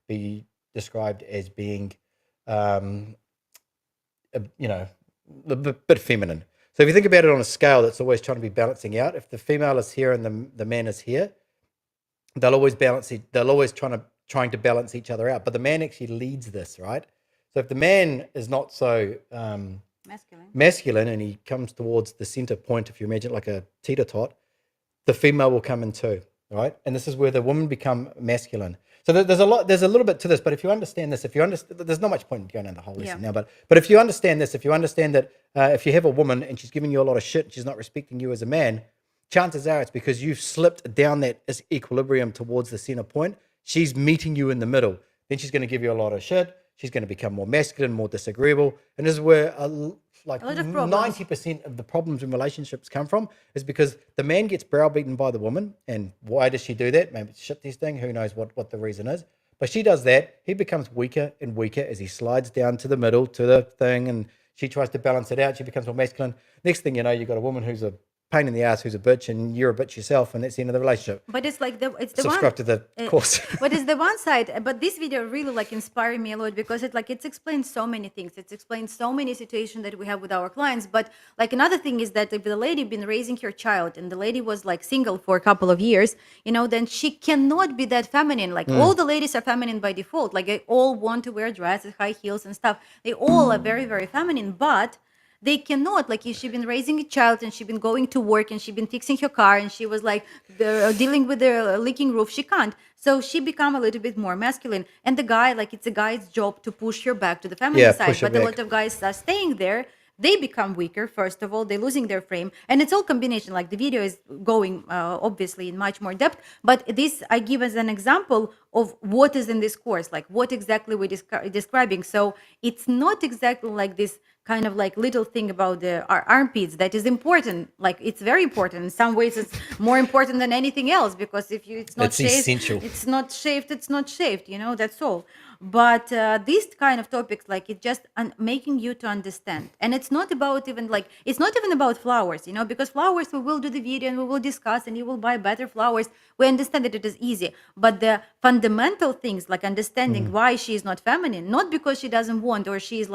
be described as being, a bit feminine. So if you think about it on a scale, that's always trying to be balancing out. If the female is here and the man is here, they'll always balance it. They'll always trying to trying to balance each other out. But the man actually leads this, right? So if the man is not so masculine and he comes towards the center point, if you imagine like a teeter-tot, the female will come in too, right? And this is where the women become masculine. So there's a little bit to this, but if you understand this, there's not much point in going into the whole lesson now, but if you understand this, if you understand that if you have a woman and she's giving you a lot of shit, she's not respecting you as a man, chances are it's because you've slipped down that equilibrium towards the center point. She's meeting you in the middle. Then she's going to give you a lot of shit. She's going to become more masculine, more disagreeable. And this is where like 90% of the problems in relationships come from, is because the man gets browbeaten by the woman. And why does she do that? Maybe it's shit testing. Who knows what the reason is. But she does that. He becomes weaker and weaker as he slides down to the middle, to the thing. And she tries to balance it out. She becomes more masculine. Next thing you know, you've got a woman who's a pain in the ass, who's a bitch, and you're a bitch yourself, and that's the end of the relationship. But it's like it's the subscribe to the course. But it's the one side. But this video really like inspired me a lot because it's explained so many things. It's explained so many situations that we have with our clients. But like another thing is that if the lady been raising her child and the lady was like single for a couple of years, then she cannot be that feminine. Like all the ladies are feminine by default. Like they all want to wear dresses, high heels and stuff. They all are very, very feminine, but they cannot, like if she's been raising a child and she's been going to work and she's been fixing her car and she was like dealing with the leaking roof, she can't. So she become a little bit more masculine. And the guy, like it's a guy's job to push her back to the feminine side. But a lot of guys are staying there. They become weaker, first of all. They're losing their frame. And it's all combination. Like the video is going, obviously, in much more depth. But this, I give as an example of what is in this course. Like what exactly we're describing. So it's not exactly like this kind of like little thing about our armpits that is important. Like it's very important. In some ways, it's more important than anything else because if it's not shaved, essential. It's not shaved. That's all. But these kind of topics, like it's just making you to understand. And it's not about it's not even about flowers, because flowers, we will do the video and we will discuss and you will buy better flowers. We understand that it is easy. But the fundamental things, like understanding why she is not feminine, not because she doesn't want or she's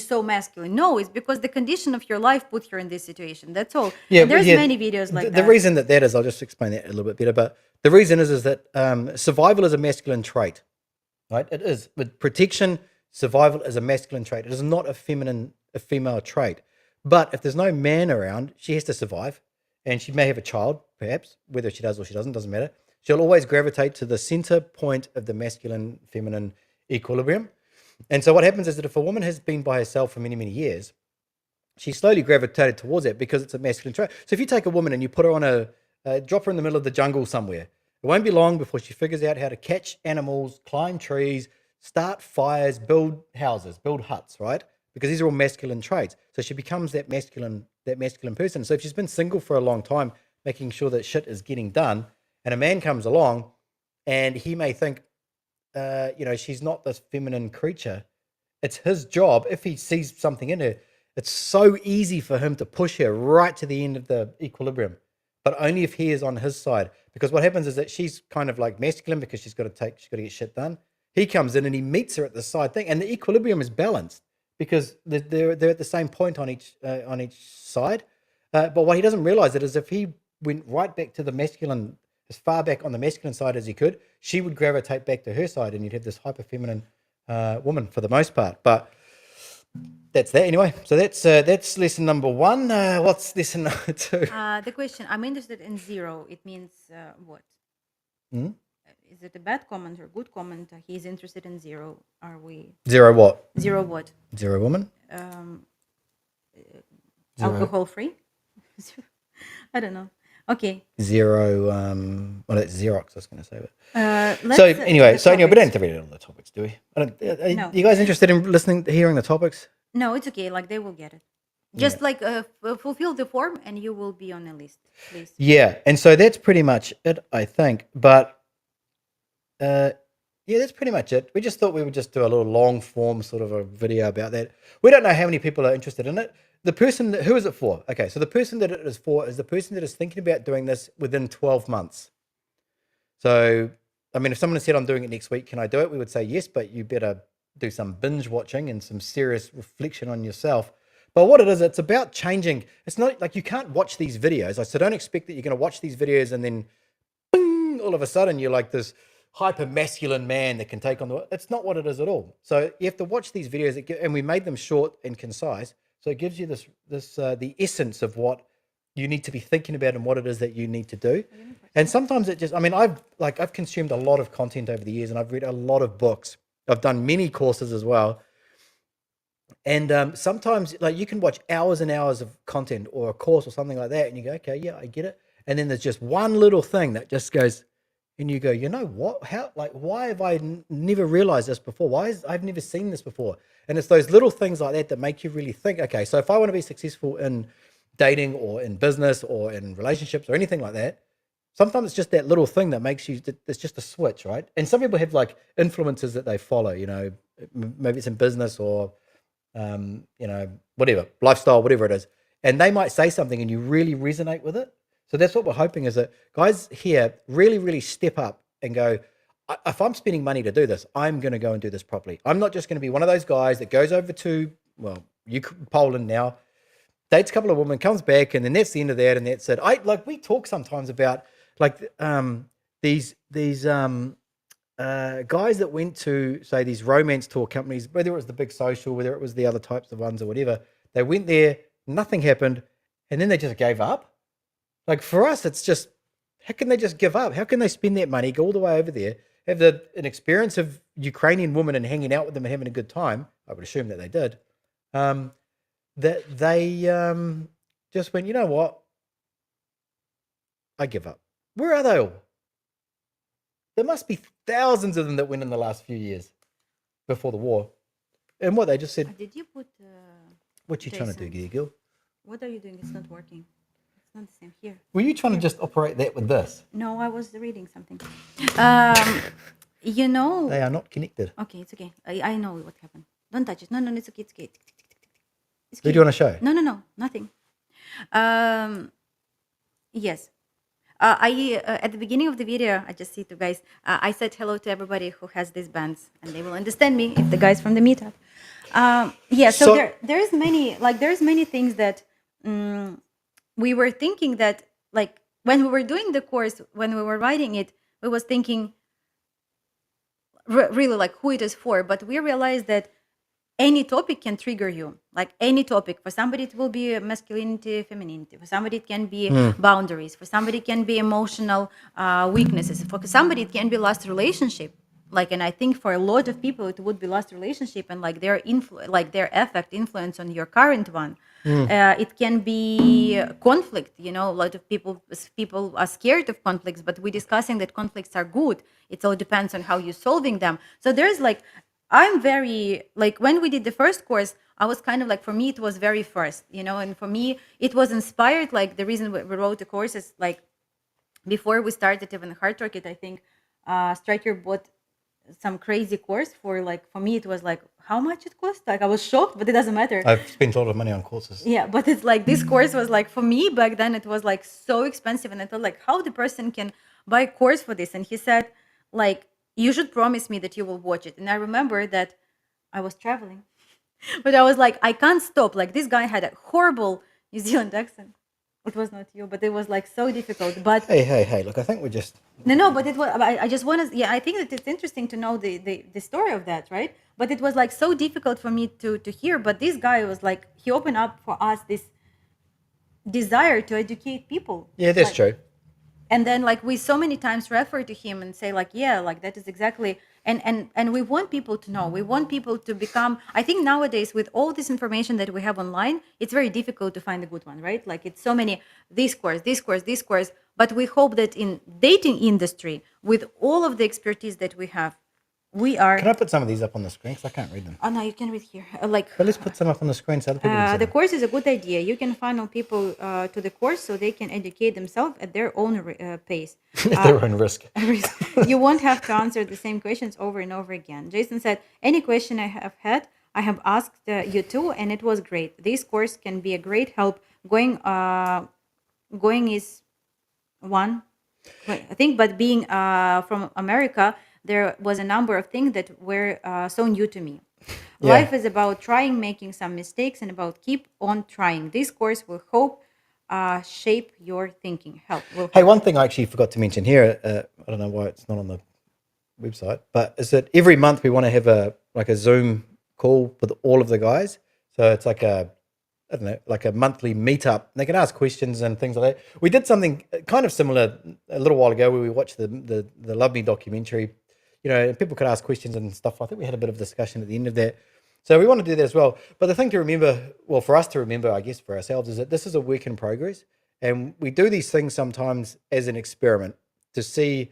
so masculine. No, it's because the condition of your life put her in this situation. That's all. Yeah, and there's many videos like that. The reason that is, I'll just explain that a little bit better. But the reason is that survival is a masculine trait. Right, it is. With protection, survival is a masculine trait. It is not a female trait. But if there's no man around, she has to survive, and she may have a child, perhaps, whether she does or she doesn't matter. She'll always gravitate to the center point of the masculine-feminine equilibrium. And so what happens is that if a woman has been by herself for many, many years, she slowly gravitated towards it because it's a masculine trait. So if you take a woman and you put her on drop her in the middle of the jungle somewhere, it won't be long before she figures out how to catch animals, climb trees, start fires, build houses, build huts, right? Because these are all masculine traits. So she becomes that masculine person. So if she's been single for a long time, making sure that shit is getting done, and a man comes along and he may think, she's not this feminine creature. It's his job. If he sees something in her, it's so easy for him to push her right to the end of the equilibrium. But only if he is on his side. Because what happens is that she's kind of like masculine because she's got to get shit done. He comes in and he meets her at the side thing, and the equilibrium is balanced because they're at the same point on each side. But what he doesn't realize is if he went right back to the masculine, as far back on the masculine side as he could, she would gravitate back to her side, and you'd have this hyper feminine woman for the most part. But that's that anyway. So that's lesson number 1. What's lesson number 2? The question, I'm interested in 0. It means what? Is it a bad comment or good comment? He's interested in 0. Are we 0 what? 0 what? 0 woman? Alcohol free? I don't know. Okay. 0 well, that's Xerox, I was going to say. But Let's, so anyway, we don't have to read all the topics, do we? No. You guys interested in hearing the topics? No, it's okay. Like they will get it. Just fulfill the form and you will be on the list, please. Yeah, and so that's pretty much it, I think. But that's pretty much it. We just thought we would just do a little long form sort of a video about that. We don't know how many people are interested in it. The person who is it for? Okay, so the person that it is for is the person that is thinking about doing this within 12 months. So, I mean, if someone said, I'm doing it next week, can I do it? We would say yes, but you better do some binge watching and some serious reflection on yourself. But what it is, it's about changing. It's not like you can't watch these videos. So don't expect that you're going to watch these videos and then bing, all of a sudden you're like this hyper masculine man that can take on the world. It's not what it is at all. So you have to watch these videos, and we made them short and concise. So it gives you the essence of what you need to be thinking about and what it is that you need to do. And sometimes it just, I mean, I've consumed a lot of content over the years, and I've read a lot of books. I've done many courses as well. And sometimes, like, you can watch hours and hours of content or a course or something like that, and you go, okay, yeah, I get it. And then there's just one little thing that just goes, and you go, you know what? How, like, why have I never realized this before? I've never seen this before? And it's those little things like that that make you really think, okay, so if I want to be successful in dating or in business or in relationships or anything like that, sometimes it's just that little thing that makes you, it's just a switch, right? And some people have like influences that they follow, you know, maybe it's in business or, you know, whatever, lifestyle, whatever it is. And they might say something and you really resonate with it. So that's what we're hoping, is that guys here really, really step up and go, if I'm spending money to do this, I'm going to go and do this properly. I'm not just going to be one of those guys that goes over to, well, Poland now, dates a couple of women, comes back, and then that's the end of that, and that's it. We talk sometimes about like these guys that went to, say, these romance tour companies, whether it was the Big Social, whether it was the other types of ones or whatever. They went there, nothing happened, and then they just gave up. Like, for us, it's just, how can they just give up? How can they spend that money, go all the way over there, have an experience of Ukrainian women and hanging out with them and having a good time? I would assume that they did. That they just went, you know what? I give up. Where are they all? There must be thousands of them that went in the last few years before the war. And what they just said, Did you put what you trying to do, Gil? What are you doing? It's not working. It's not the same here. Were you trying to just operate that with this? No, I was reading something. You know. They are not connected. Okay, it's okay. I know what happened. Don't touch it. No, it's okay. It's okay. It's Who do you want to show? No, nothing. Yes. I at the beginning of the video, I just see two guys. I said hello to everybody who has these bands, and they will understand me if the guys from the meetup. Yeah. So there's many things that we were thinking that, like, when we were doing the course, when we were writing it, we was thinking really like who it is for, but we realized that any topic can trigger you, like any topic. For somebody it will be masculinity, femininity. For somebody it can be boundaries. For somebody it can be emotional weaknesses. For somebody it can be last relationship. Like, and I think for a lot of people it would be last relationship, and like their influence on your current one. It can be conflict. You know, a lot of people are scared of conflicts, but we're discussing that conflicts are good. It all depends on how you're solving them. So there's like, I'm very, like, when we did the first course, I was kind of like, for me, it was very first, you know, and for me, it was inspired. Like, the reason we wrote the course is like, before we started even Hard Rocket, I think Striker bought some crazy course for me, it was like, how much it cost? Like, I was shocked, but it doesn't matter. I've spent a lot of money on courses. Yeah, but it's like, this course was like, for me back then, it was like so expensive. And I thought, like, how the person can buy a course for this? And he said, like, you should promise me that you will watch it. And I remember that I was traveling, but I was like, I can't stop. Like, this guy had a horrible New Zealand accent. It was not you, but it was like so difficult. But hey, look, I think we're just... No, but it was, I just want to, yeah, I think that it's interesting to know the story of that, right? But it was like so difficult for me to hear. But this guy was like, he opened up for us this desire to educate people. Yeah, that's like, true. And then, like, we so many times refer to him and say, like, yeah, like, that is exactly, and we want people to know. We want people to become, I think nowadays, with all this information that we have online, it's very difficult to find a good one, right? Like, it's so many, this course, but we hope that in dating industry, with all of the expertise that we have, we are... Can I put some of these up on the screen? Because I can't read them. Oh, no, you can read here. But let's put some up on the screen so other people can see The them. course is a good idea. You can funnel people to the course so they can educate themselves at their own pace. At their own risk. You won't have to answer the same questions over and over again. Jason said, any question I have had, I have asked you too, and it was great. This course can be a great help. Going is one, I think, but being from America, there was a number of things that were so new to me. Yeah. Life is about trying, making some mistakes, and about keep on trying. This course will hope shape your thinking. Will Hey, help. one thing I actually forgot to mention here, I don't know why it's not on the website, but is that every month we want to have a Zoom call with all of the guys. So it's like I don't know, like a monthly meetup. They can ask questions and things like that. We did something kind of similar a little while ago where we watched the Love Me documentary, and people could ask questions and stuff. I think we had a bit of discussion at the end of that. So we want to do that as well. But the thing to remember, well, for us to remember, I guess, for ourselves, is that this is a work in progress. And we do these things sometimes as an experiment to see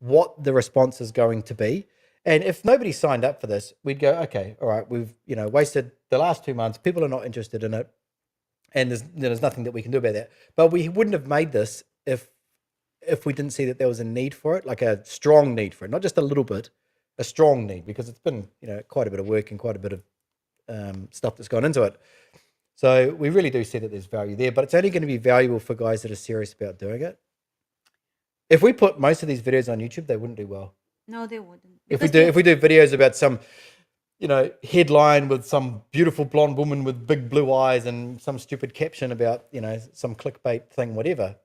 what the response is going to be. And if nobody signed up for this, we'd go, okay, all right, we've wasted the last 2 months. People are not interested in it, and there's nothing that we can do about that. But we wouldn't have made this if we didn't see that there was a need for it, like a strong need for it, not just a little bit, a strong need, because it's been quite a bit of work and quite a bit of stuff that's gone into it. So we really do see that there's value there, but it's only going to be valuable for guys that are serious about doing it. If we put most of these videos on YouTube, they wouldn't do well. No, they wouldn't. If we do videos about some, headline with some beautiful blonde woman with big blue eyes and some stupid caption about, some clickbait thing, whatever,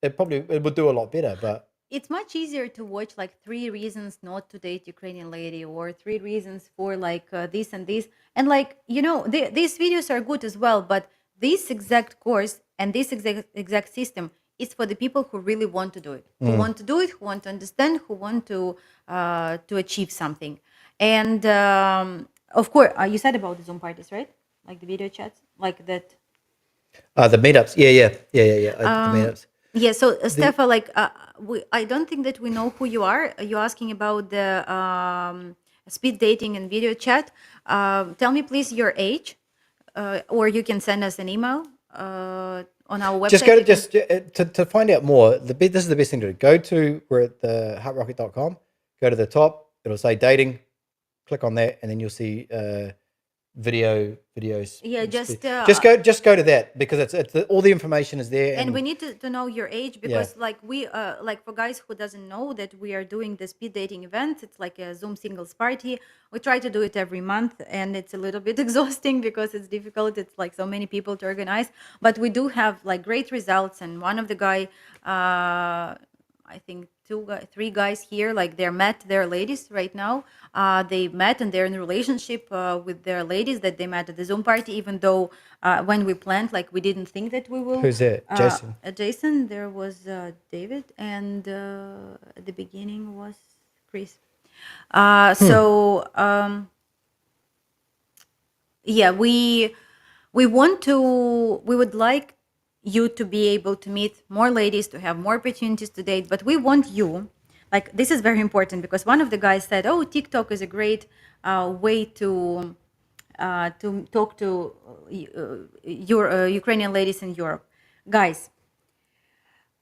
it would do a lot better. But it's much easier to watch like 3 reasons not to date Ukrainian lady, or 3 reasons for like this and this. And like, these videos are good as well, but this exact course and this exact system is for the people who really want to do it, who want to do it, who want to understand, who want to achieve something. And of course, you said about the Zoom parties, right? Like the video chats, like that. the meetups, yeah, the meetups. Yeah, so Stefa, like I don't think that we know who you are. You're asking about the speed dating and video chat. Tell me please your age, or you can send us an email on our website. To find out more. This is the best thing to do. We're at the heartrocket.com. Go to the top. It'll say dating. Click on that, and then you'll see videos. Yeah, just go to that, because all the information is there. And we need to know your age, because like we like for guys who doesn't know that we are doing the speed dating event, it's like a Zoom singles party. We try to do it every month, and it's a little bit exhausting because it's difficult. It's like so many people to organize, but we do have like great results. And one of the guy, I think 3 guys here, like met their ladies right now. They met and they're in a relationship with their ladies that they met at the Zoom party, even though when we planned, like we didn't think that we will. Who's that? Jason. Jason. There was David, and at the beginning was Chris. Yeah, we would like you to be able to meet more ladies, to have more opportunities to date, but we want you, like, this is very important, because one of the guys said, oh, TikTok is a great way to talk to your Ukrainian ladies in Europe. Guys,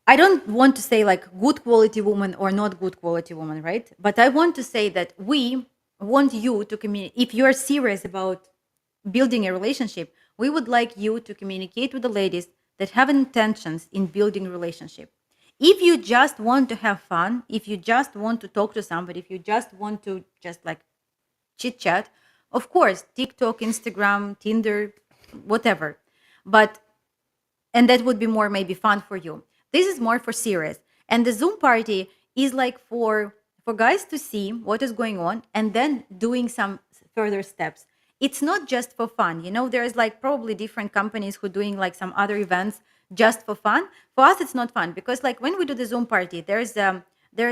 I don't want to say like good quality woman or not good quality woman, right? But I want to say that we want you to communicate. If you are serious about building a relationship, we would like you to communicate with the ladies that have intentions in building a relationship. If you just want to have fun, if you just want to talk to somebody, if you just want to just like chit chat, of course, TikTok, Instagram, Tinder, whatever. And that would be more maybe fun for you. This is more for serious. And the Zoom party is like for guys to see what is going on and then doing some further steps. It's not just for fun. There's like probably different companies who doing like some other events just for fun. For us, it's not fun, because like when we do the Zoom party, there's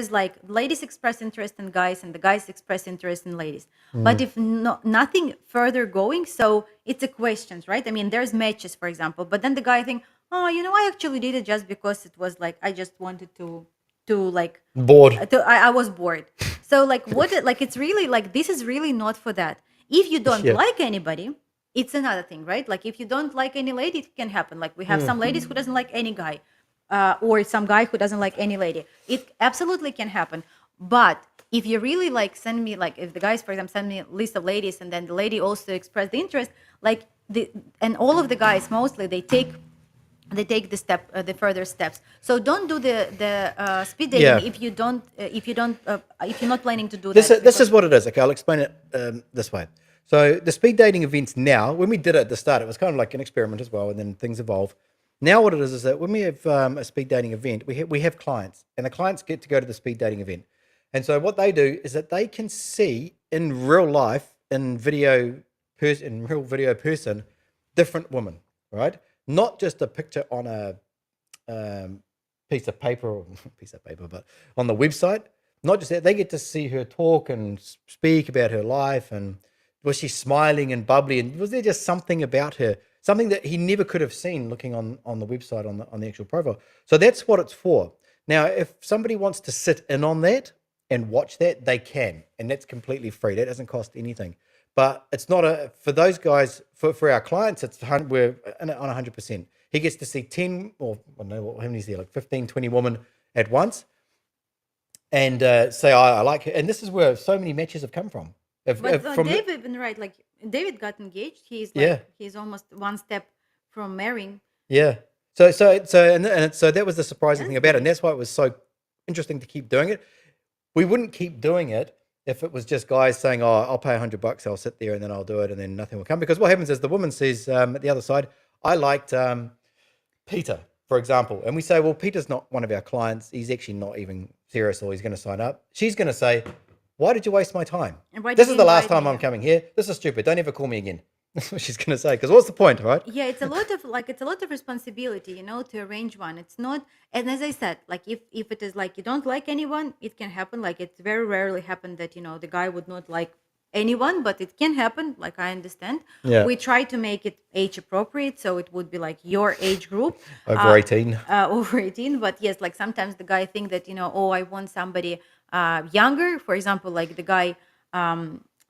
like ladies express interest in guys and the guys express interest in ladies. But if nothing further going, so it's a questions, right? I mean, there's matches, for example, but then the guy think, oh, I actually did it just because it was like, I just wanted to like bored. I was bored. So like like it's really like, this is really not for that. If you don't like anybody, it's another thing, right? Like if you don't like any lady, it can happen. Like we have some ladies who doesn't like any guy, or some guy who doesn't like any lady. It absolutely can happen. But if you really like send me, like if the guys, for example, send me a list of ladies and then the lady also express the interest, like and all of the guys mostly they take the further steps. So don't do the speed dating if you're not planning to do that. This is what it is. Okay, I'll explain it this way. So the speed dating events now, when we did it at the start, it was kind of like an experiment as well, and then things evolve. Now what it is that when we have a speed dating event, we have clients, and the clients get to go to the speed dating event. And so what they do is that they can see in real life, in real video person, different women, right? Not just a picture on a um, piece of paper or but on the website. Not just that, they get to see her talk and speak about her life, and was she smiling and bubbly, and was there just something about her, something that he never could have seen looking on the website on the actual profile. So that's what it's for. Now, if somebody wants to sit in on that and watch that, they can, and that's completely free. That doesn't cost anything. But it's not for those guys, for our clients, we're on 100%. He gets to see 10 or I don't know, how many is there, like 15, 20 women at once, and say, I like her. And this is where so many matches have come from. But David been right. Like David got engaged. Yeah. He's almost one step from marrying. Yeah. So that was the surprising thing about it. And that's why it was so interesting to keep doing it. We wouldn't keep doing it if it was just guys saying, "Oh, I'll pay $100, I'll sit there and then I'll do it," and then nothing will come. Because what happens is the woman says at the other side, "I liked Peter, for example," and we say, "Well, Peter's not one of our clients. He's actually not even serious, or he's going to sign up." She's going to say, "Why did you waste my time? And why This did is you the last invite time me?" I'm coming here. This is stupid. Don't ever call me again." That's what she's going to say. Because what's the point, right? Yeah, it's a lot of responsibility, to arrange one. It's not, and as I said, like if it is like you don't like anyone, it can happen. Like it's very rarely happened that the guy would not like anyone, but it can happen. Like I understand. Yeah. We try to make it age appropriate, so it would be like your age group. Over 18. Over 18. But yes, like sometimes the guy think that oh, I want somebody younger. For example, like the guy,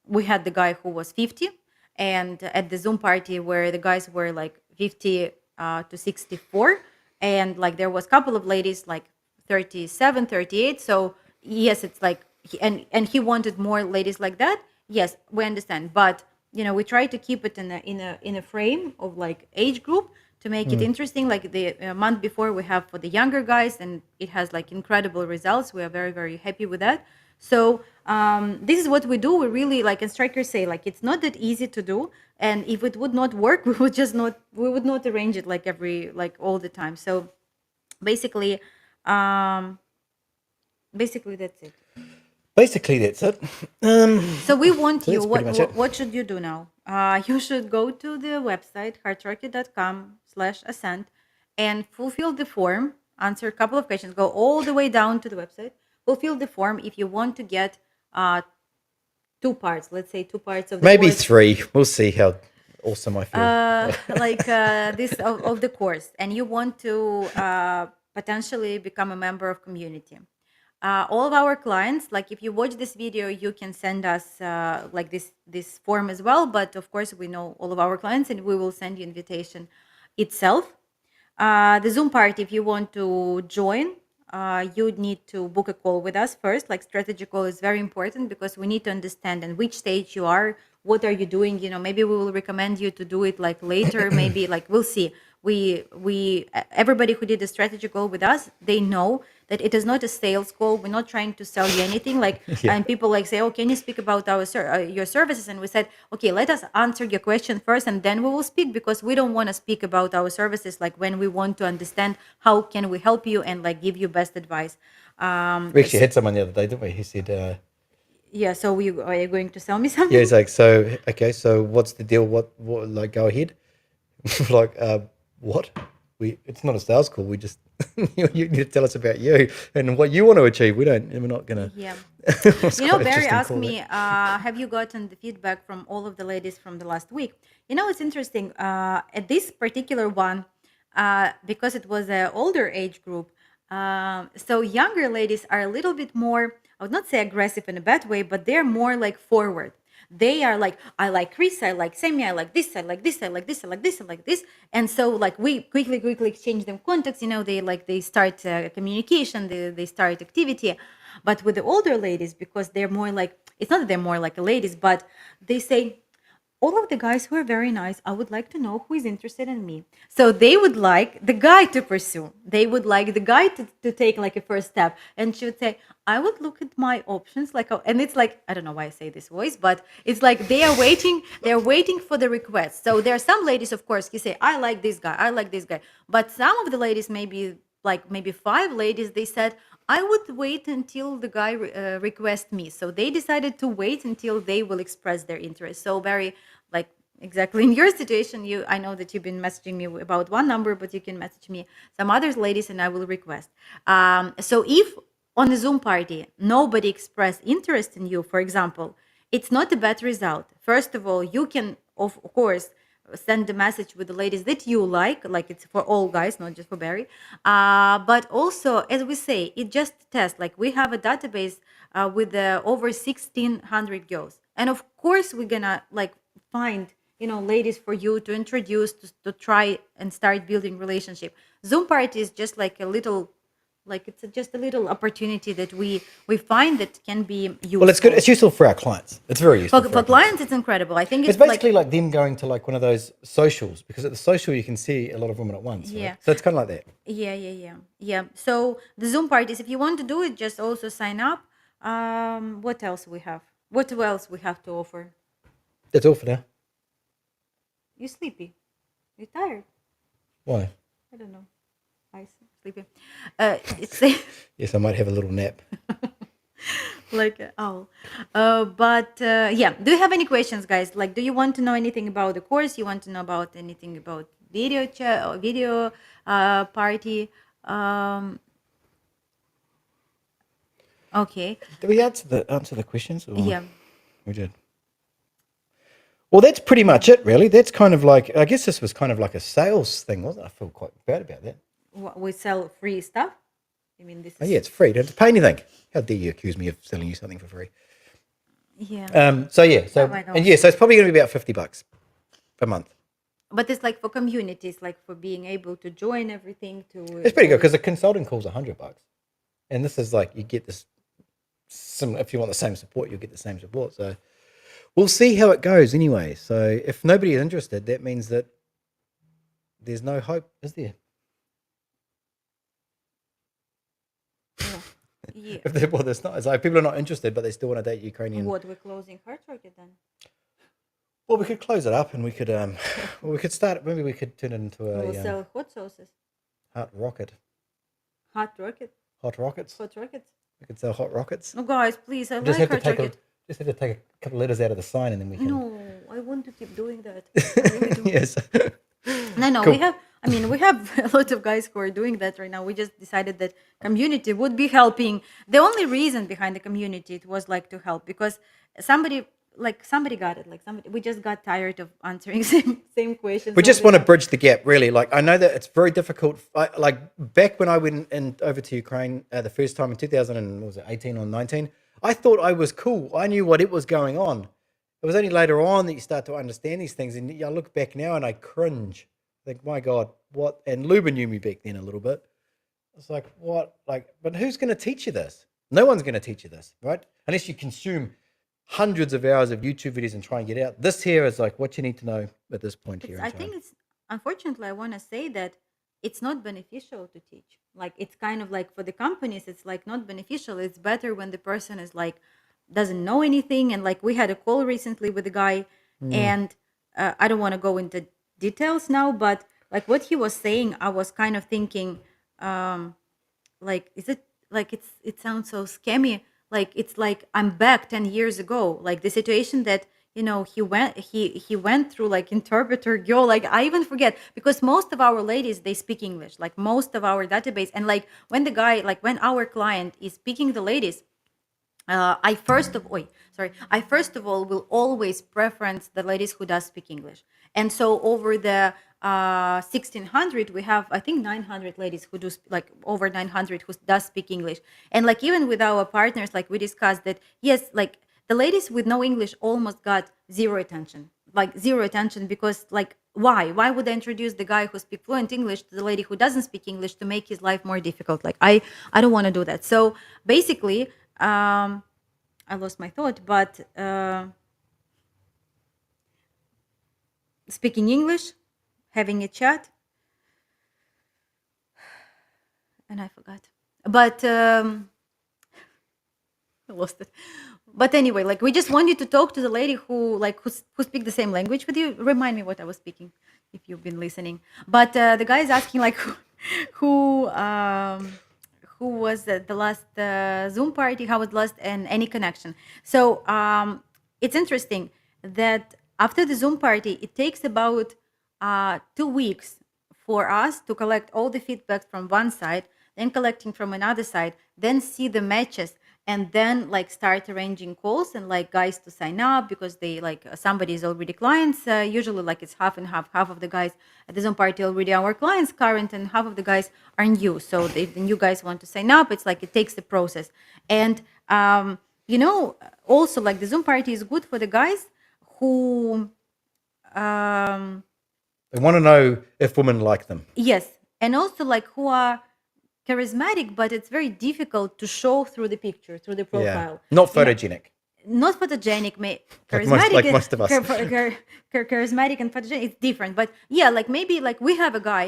we had the guy who was 50, and at the Zoom party where the guys were like 50 to 64, and like there was a couple of ladies like 37, 38. So yes, it's like and he wanted more ladies like that. Yes, we understand, but we try to keep it in a frame of like age group to make it interesting. Like the month before we have for the younger guys, and it has like incredible results. We are very, very happy with that. So this is what we do. We really, like instructors say, like it's not that easy to do, and if it would not work, we would not arrange it like all the time. So basically, basically that's it. Basically, that's it. So we want So you. that's pretty much it. What should you do now? You should go to the website heartturkey.com/ascent and fulfill the form. Answer a couple of questions. Go all the way down to the website. Fulfill the form if you want to get two parts. Let's say two parts of the Maybe course. 3. We'll see how awesome I feel. Like this of the course, and you want to potentially become a member of community. All of our clients, like if you watch this video, you can send us like this form as well. But of course, we know all of our clients, and we will send you invitation itself. The Zoom party, if you want to join, you need to book a call with us first. Like strategy call is very important because we need to understand in which stage you are, what are you doing. Maybe we will recommend you to do it like later. Maybe like we'll see. We everybody who did a strategy call with us, they know that it is not a sales call. We're not trying to sell you anything. Like Yeah. and people like say, oh, can you speak about your services? And we said, okay, let us answer your question first, and then we will speak, because we don't want to speak about our services like when we want to understand how can we help you and like give you best advice. We actually had someone the other day, didn't we? He said, Yeah. So are you going to sell me something? yeah, he's like, so, okay, so what's the deal? What like, go ahead. Like, what? It's not a sales call. We just, you need to tell us about you and what you want to achieve. We're not going to. Yeah. It's quite Barry interesting asked call, me, that. have you gotten the feedback from all of the ladies from the last week? It's interesting. At this particular one, because it was an older age group, so younger ladies are a little bit more, I would not say aggressive in a bad way, but they're more like forward. They are like, I like Chris, I like Sammy, I like this, I like this, I like this, I like this, I like this. And so like we quickly exchange them contacts, they start communication, they start activity. But with the older ladies, because they're more like, it's not that they're more like ladies, but they say, all of the guys who are very nice, I would like to know who is interested in me. So they would like the guy to pursue. They would like the guy to take like a first step. And she would say, I would look at my options. And it's like, I don't know why I say this voice, but it's like they're waiting for the request. So there are some ladies, of course, you say, I like this guy, I like this guy. But some of the ladies maybe like maybe 5 ladies, they said, I would wait until the guy requests me. So they decided to wait until they will express their interest. So very like exactly in your situation, I know that you've been messaging me about one number, but you can message me some others ladies and I will request. So if on a Zoom party nobody expressed interest in you, for example, it's not a bad result. First of all, you can of course send the message with the ladies that you like it's for all guys, not just for Barry. But also, as we say, it just test. Like we have a database with over 1,600 girls, and of course we're gonna like find ladies for you to introduce to try and start building relationship. Zoom party is just like a little, like it's just a little opportunity that we find that can be useful. Well, it's good. It's useful for our clients. It's very useful For, for our for clients. It's incredible. I think It's basically like them going to like one of those socials, because at the social you can see a lot of women at once. Right? Yeah. So it's kind of like that. Yeah. So the Zoom parties, if you want to do it, just also sign up. What else we have? What else we have to offer? That's all for now. You sleepy? You tired? Why? I don't know. I sleepy. It's Yes, I might have a little nap. like an owl. But yeah, do you have any questions, guys? Like, do you want to know anything about the course? You want to know about anything about video chat or video party? Okay. Did we answer the questions? Or? Yeah. We did. Well, that's pretty much it, really. That's kind of like, I guess this was kind of like a sales thing, wasn't it? I feel quite bad about that. We sell free stuff. I mean, this is Oh, yeah, it's free. Don't have to pay anything. How dare you accuse me of selling you something for free? yeah. So yeah, so Oh my God. and yeah, so it's probably going to be about $50 per month. But it's like for communities, like for being able to join everything. It's pretty good because the consulting call's $100, and this is like you get this. If you want the same support, you'll get the same support. So we'll see how it goes anyway. So if nobody is interested, that means that there's no hope, is there? Yeah. Well, there's not. It's like people are not interested, but they still want to date Ukrainian. What, we're closing Heart Rocket then? Well, we could close it up, and we could well, we could start. Maybe we could turn it into We'll a sell hot sauces. hot rocket. Hot rocket. Hot rockets. Hot rockets. We could sell hot rockets. No, guys, please. I Just like have to Heart take Rocket. just have to take a couple of letters out of the sign, and then we can. No, I want to keep doing that. I really do. Yes. No, Cool. we have a lot of guys who are doing that right now. We just decided that community would be helping. The only reason behind the community, it was like to help, because somebody got it. Like we just got tired of answering same questions. We all just the want to time. bridge the gap, really. Like, I know that it's very difficult. Like back when I went over to Ukraine the first time in 2018 or 19, I thought I was cool. I knew what it was going on. It was only later on that you start to understand these things. And I look back now and I cringe. I think, my God, what? And Luba knew me back then a little bit. It's like, what? Like, but who's going to teach you this? No one's going to teach you this, right? Unless you consume hundreds of hours of YouTube videos and try and get out. This here is like what you need to know at this point here. I think it's, unfortunately, I want to say that it's not beneficial to teach. Like, it's kind of like for the companies, it's like not beneficial. It's better when the person is like doesn't know anything. And like we had a call recently with a guy, and I don't want to go into details now, but like what he was saying, I was kind of thinking, like, is it like it sounds so scammy? Like it's like I'm back 10 years ago. Like the situation that he went through, like interpreter girl. Like I even forget, because most of our ladies, they speak English. Like most of our database, and like when the guy, like when our client is speaking the ladies, I first of all will always preference the ladies who does speak English. And so over the 1,600, we have, I think, 900 ladies who do like over 900 who does speak English. And like even with our partners, like we discussed that, yes, like the ladies with no English almost got zero attention, because like why would I introduce the guy who speaks fluent English to the lady who doesn't speak English to make his life more difficult? Like I don't want to do that. So basically, I lost my thought, but speaking English, having a chat, and I forgot. But I lost it. But anyway, like we just want you to talk to the lady who speak the same language with you. Remind me what I was speaking, if you've been listening. But the guy is asking like, who was the last Zoom party, how it lost and any connection. So it's interesting that after the Zoom party, it takes about 2 weeks for us to collect all the feedback from one side, then collecting from another side, then see the matches, and then like start arranging calls and like guys to sign up because they like somebody is already clients. Usually like it's half and half. Half of the guys at the Zoom party already our clients current, and half of the guys are new. So if the new guys want to sign up, it's like it takes the process. And also like the Zoom party is good for the guys who um They want to know if women like them. yes, and also like who are charismatic, but it's very difficult to show through the picture, through the Yeah. profile. Not You know, photogenic. not photogenic, Like most charismatic, most of us. charismatic and photogenic. It's different, but yeah, like maybe like we have a guy,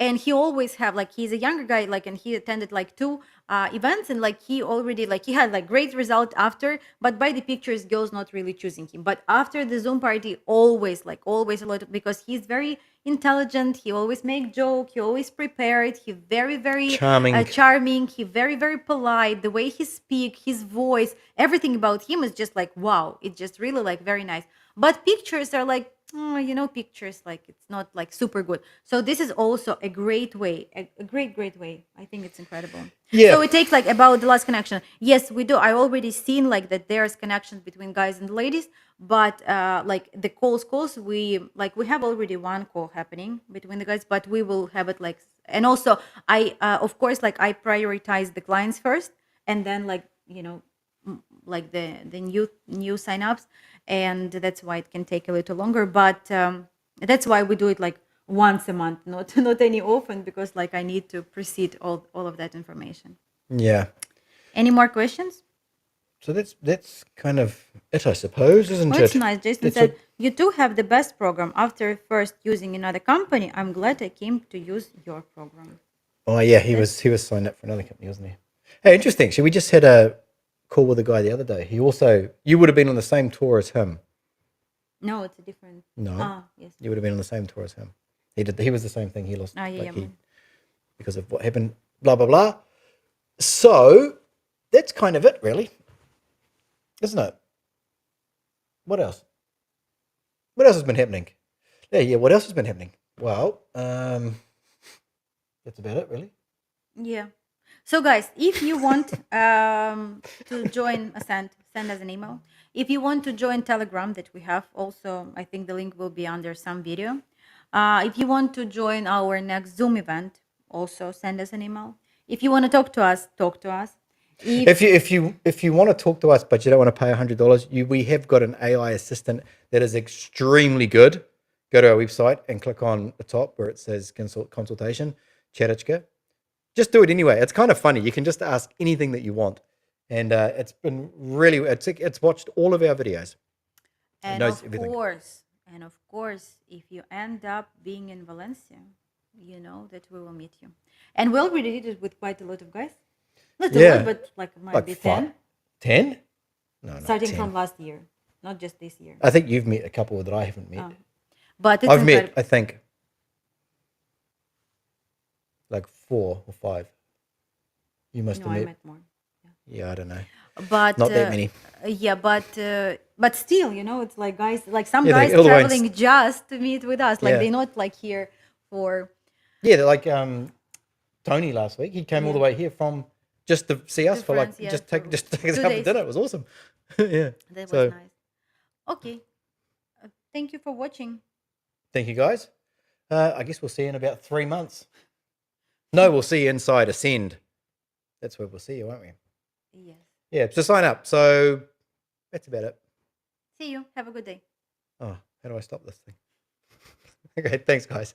and he always have like he's a younger guy, like, and he attended like two events, and like he already like he had like great result after, but by the pictures, girls not really choosing him. But after the Zoom party, always a lot because he's very intelligent. He always make joke. He always prepared. He very Charming. charming. He very polite. The way he speak, his voice, everything about him is just like wow. It's just really like very nice. But pictures are like pictures like it's not like super good. So this is also a great way, a great way. I think it's incredible. Yeah. So it takes like about the last connection. Yes, we do. I already seen like that there's connections between guys and ladies, but like the calls we have already one call happening between the guys, but we will have it like, and also I of course like I prioritize the clients first, and then like like the new signups, and that's why it can take a little longer. But that's why we do it like once a month, not not any often, because like I need to proceed all of that information. Yeah. Any more questions? So that's kind of it, I suppose, isn't Oh, it? it's nice. Jason That's said, a- you do have the best program. After first using another company, I'm glad I came to use your program. oh yeah, he was signed up for another company, wasn't he? Hey, interesting. So we just had a call with a guy the other day. You would have been on the same tour as him. No, it's a different. No, Yes. you would have been on the same tour as him. He was the same thing. He lost Yeah. because of what happened. Blah blah blah. So that's kind of it, really, isn't it? What else? What else has been happening? Yeah. What else has been happening? Well, that's about it, really. Yeah. So guys, if you want to join, send us an email. If you want to join Telegram that we have also, I think the link will be under some video. If you want to join our next Zoom event, also send us an email. If you want to talk to us, talk to us. If you want to talk to us but you don't want to pay $100, we have got an AI assistant that is extremely good. Go to our website and click on the top where it says consultation, Chatichka. Just do it anyway. It's kind of funny. You can just ask anything that you want, and it's been really. It's watched all of our videos. It And knows of everything. course, if you end up being in Valencia, you know that we will meet you. And we already did it with quite a lot of guys. Not a Yeah. lot, but like it might Like be 5, 10. 10? No, not Starting 10. from last year, not just this year. I think you've met a couple that I haven't met. But it's I've met, incredible. I think, like 4 or 5. You must No, have I met. met more. Yeah, I don't know. But Not that many. yeah, but still, it's like guys, like some Yeah, guys all the way in traveling just to meet with us. Like Yeah. they're not like here for Yeah, they're like Tony last week. He came all the Yeah. way here from just to see us To for like France, yeah, just take for just take us 2 out for days. dinner. It was awesome. Yeah. That So was nice. Okay, thank you for watching. thank you guys. I guess we'll see you in about 3 months. No, we'll see you inside Ascend. That's where we'll see you, won't we? Yes. Yeah. So sign up. So that's about it. See you. Have a good day. Oh, how do I stop this thing? Okay. Thanks, guys.